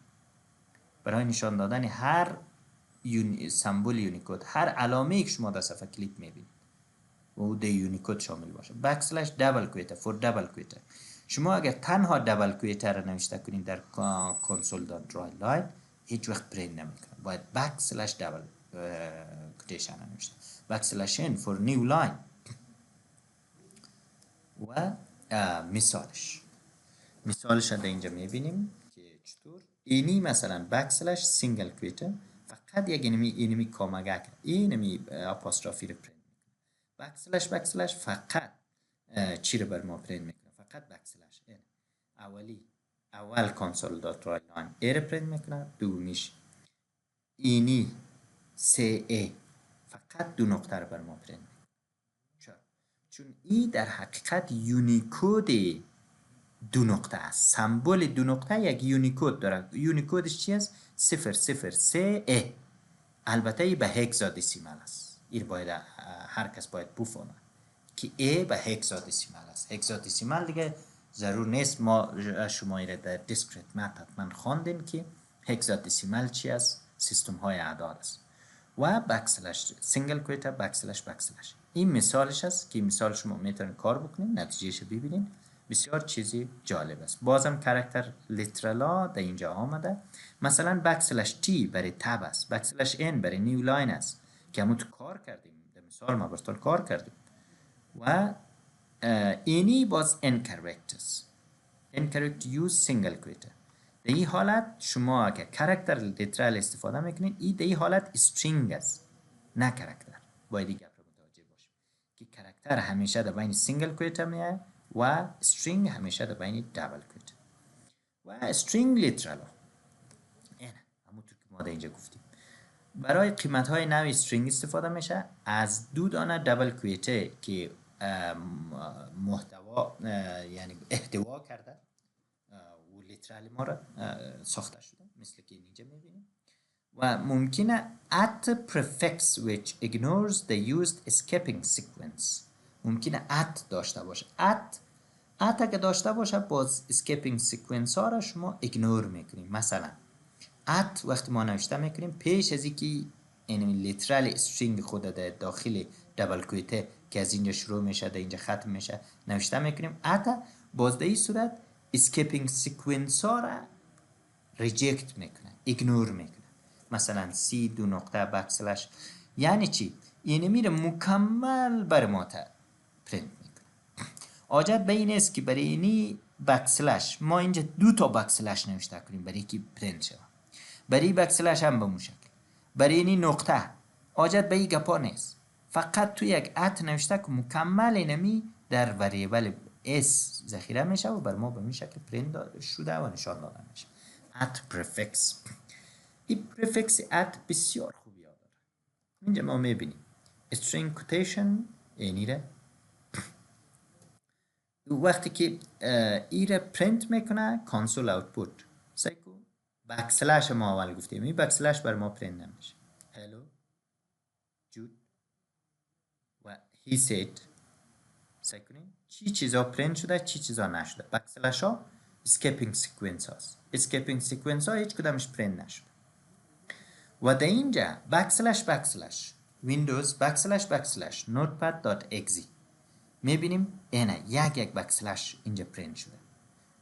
برای نشان دادن هر سمبل یونیکود هر علامه که شما در صفحه کلیک میبینید و او در یونیکود شامل باشه backslash double quote for double quote شما اگر تنها دبل کویته را نوشته کنید در console.writeline هیچ وقت پرینت نمیکنه باید backslash double quotation را نوشته backslash n for new line و مثالش را در اینجا میبینیم که چطور اینی مثلا backslash single quote فقط یک اینمی کامگک اینمی apostrophe رو پرینت میکنه backslash فقط چی رو بر ما پرینت میکنه فقط backslash n اول console.writeline ای رو پرینت میکنه دومیش اینی CA فقط دو نقطه رو بر ما پرینت میکنه چون ای در حقیقت یونیکود دو نقطه است سمبل دو نقطه یک یونیکود داره یونیکودش چی است 003A البته ای به هگزادسیمل است این باید هر کس باید بفهمه که A به هگزادسیمل است هگزادسیمل دیگه ضرور نیست ما شما ایره در دیسکریت مپ حتما خواندین که هگزادسیمل چی است سیستم های اعداد است و بکسلش سینگل کویت بکسلش این مثالش است که مثال شما میتونید کار بکنید نتیجهش ببینید بسیار چیزی جالب است بازم کاراکتر لیترالا در اینجا آمده مثلا بکسلش تی برای تب است بکسلش ان برای نیو لاین است که همون تو کار کردیم در مثال ما براتون کار کردیم و اینی باز incorrect است. incorrect use single quote. در این حالت شما که کرکتر لیترال استفاده میکنید، این در این حالت استرینگ است نه کرکتر. باید این گپ رو متوجه باشید که کرکتر همیشه در بین سینگل کویت میاد و استرینگ همیشه در بین دابل کویت. و استرینگ لیترال اینه همونطور که ما در اینجا گفتیم برای قیمت های نوع استرینگ استفاده میشه از 2 دانه دابل کویته که محتوا یعنی احتوا کرده و لیترال ما را ساخته شده مثل که اینجا میبینیم. و ممکنه at prefix which ignores the used escaping sequence. ممکنه at داشته باشه. at اگه داشته باشه باز escaping sequence ها را شما ignore میکنیم. مثلا at وقتی ما نوشته میکنیم پیش از اینکه این لیترال استرینگ خود در داخل دابل کویته که از اینجا شروع میشه در اینجا ختم میشه نوشته میکنیم at باز در این صورت escaping sequence ها را reject میکنه، ignore میکنه. مثلا C دو نقطه بکسلش یعنی چی؟ یعنی میره مکمل بر ما پرینت میکنه. حاجت به این است که برای اینی بکسلش ما اینجا 2 تا بکسلش نوشته کنیم برای که پرینت شود. برای بکسلش هم به مو شکل. برای اینی نقطه حاجت به این گپا نیست. فقط تو یک ات نوشته که مکمل اینمی در وریبل اس ذخیره میشه و بر ما به این شکل پرینت شده و نشان داده میشه. at prefix. این prefix at بسیار خوبی داره. اینجا ما میبینیم string quotation اینیره وقتی که ایره پرینت میکنه کانسول اوتپوت سایکو بکسلش ما اول گفتیم این بکسلش بر ما پرینت نمیشه. hello Jude و he said سایکنیم چی چیزا پرینت شده چی چیزا نشده. بکسلش ها escaping sequence هاست. escaping sequence ها هیچ کدامش پرینت نشده. و در اینجا بکسلش ویندوز بکسلش notepad.exe میبینیم اینه یک بکسلش اینجا پرینت شده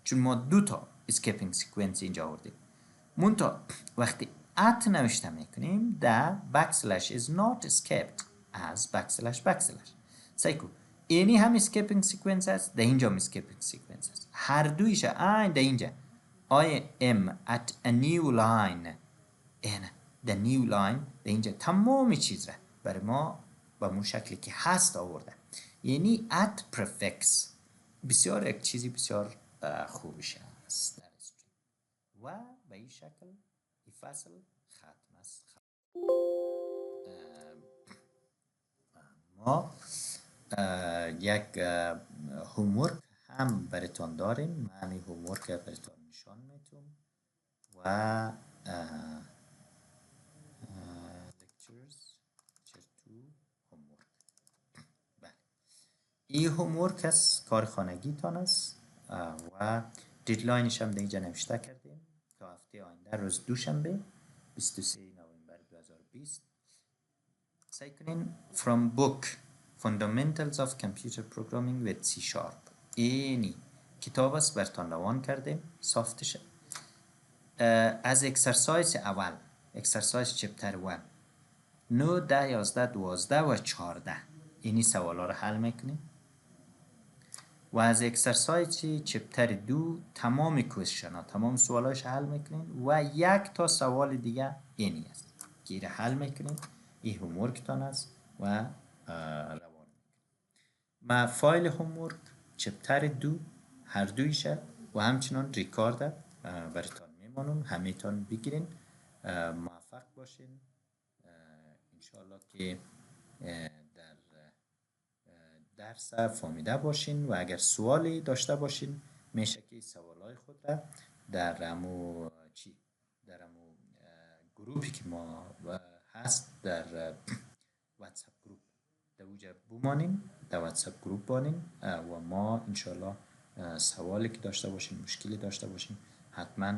چون ما 2 تا escaping sequence اینجا آوردیم. منتها وقتی at نوشته میکنیم the backslash is not escaped as backslash سایکو اینی هم escaping sequence است در اینجا هم escaping sequence است. هر دویش در اینجا I am at a new line اینه the new line در اینجا تمام چیز را برای ما با مون شکلی که هست آورده. یعنی at prefix بسیار یک چیزی بسیار خوبش است در استرینگ و به این شکل این فصل ختم است. ما یک هومورک هم براتون داریم. من این هومورک براتون نشان میتونم و این هومورک است کار خانگی تان است و دیدلاینش هم در اینجا نوشته کردیم تا هفته آینده روز دوشنبه 23 نوامبر 2020 سعی کنین from book fundamentals of computer programming with C# اینی کتاب است براتون روان کردیم سافتش از اکسرسایز اول اکسرسایز چپتر 1 9 10 11 12 و 14 اینی سوالا رو حل میکنیم و از اکسرسایز چپتر 2 تمام کوشن ها تمام سوالایش حل میکنیم و 1 تا سوال دیگه اینی است که ایره حل میکنیم. این هومورک تان است و روان ما فایل هومورک چپتر 2 هر دویشه و همچنان ریکارد براتون میمانم. همه تان بگیرین موفق باشین انشاءالله که در درس فهمیده باشین و اگر سوالی داشته باشین میشه که سوالای خود را در امو گروپی که ما هست در واتساپ گروپ در اوجه بمانین در واتساپ گروپ بانین و ما انشاءالله سوالی که داشته باشین مشکلی داشته باشین حتما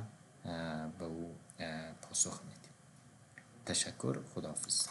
به او پاسخ میدیم. تشکر. خداحافظ.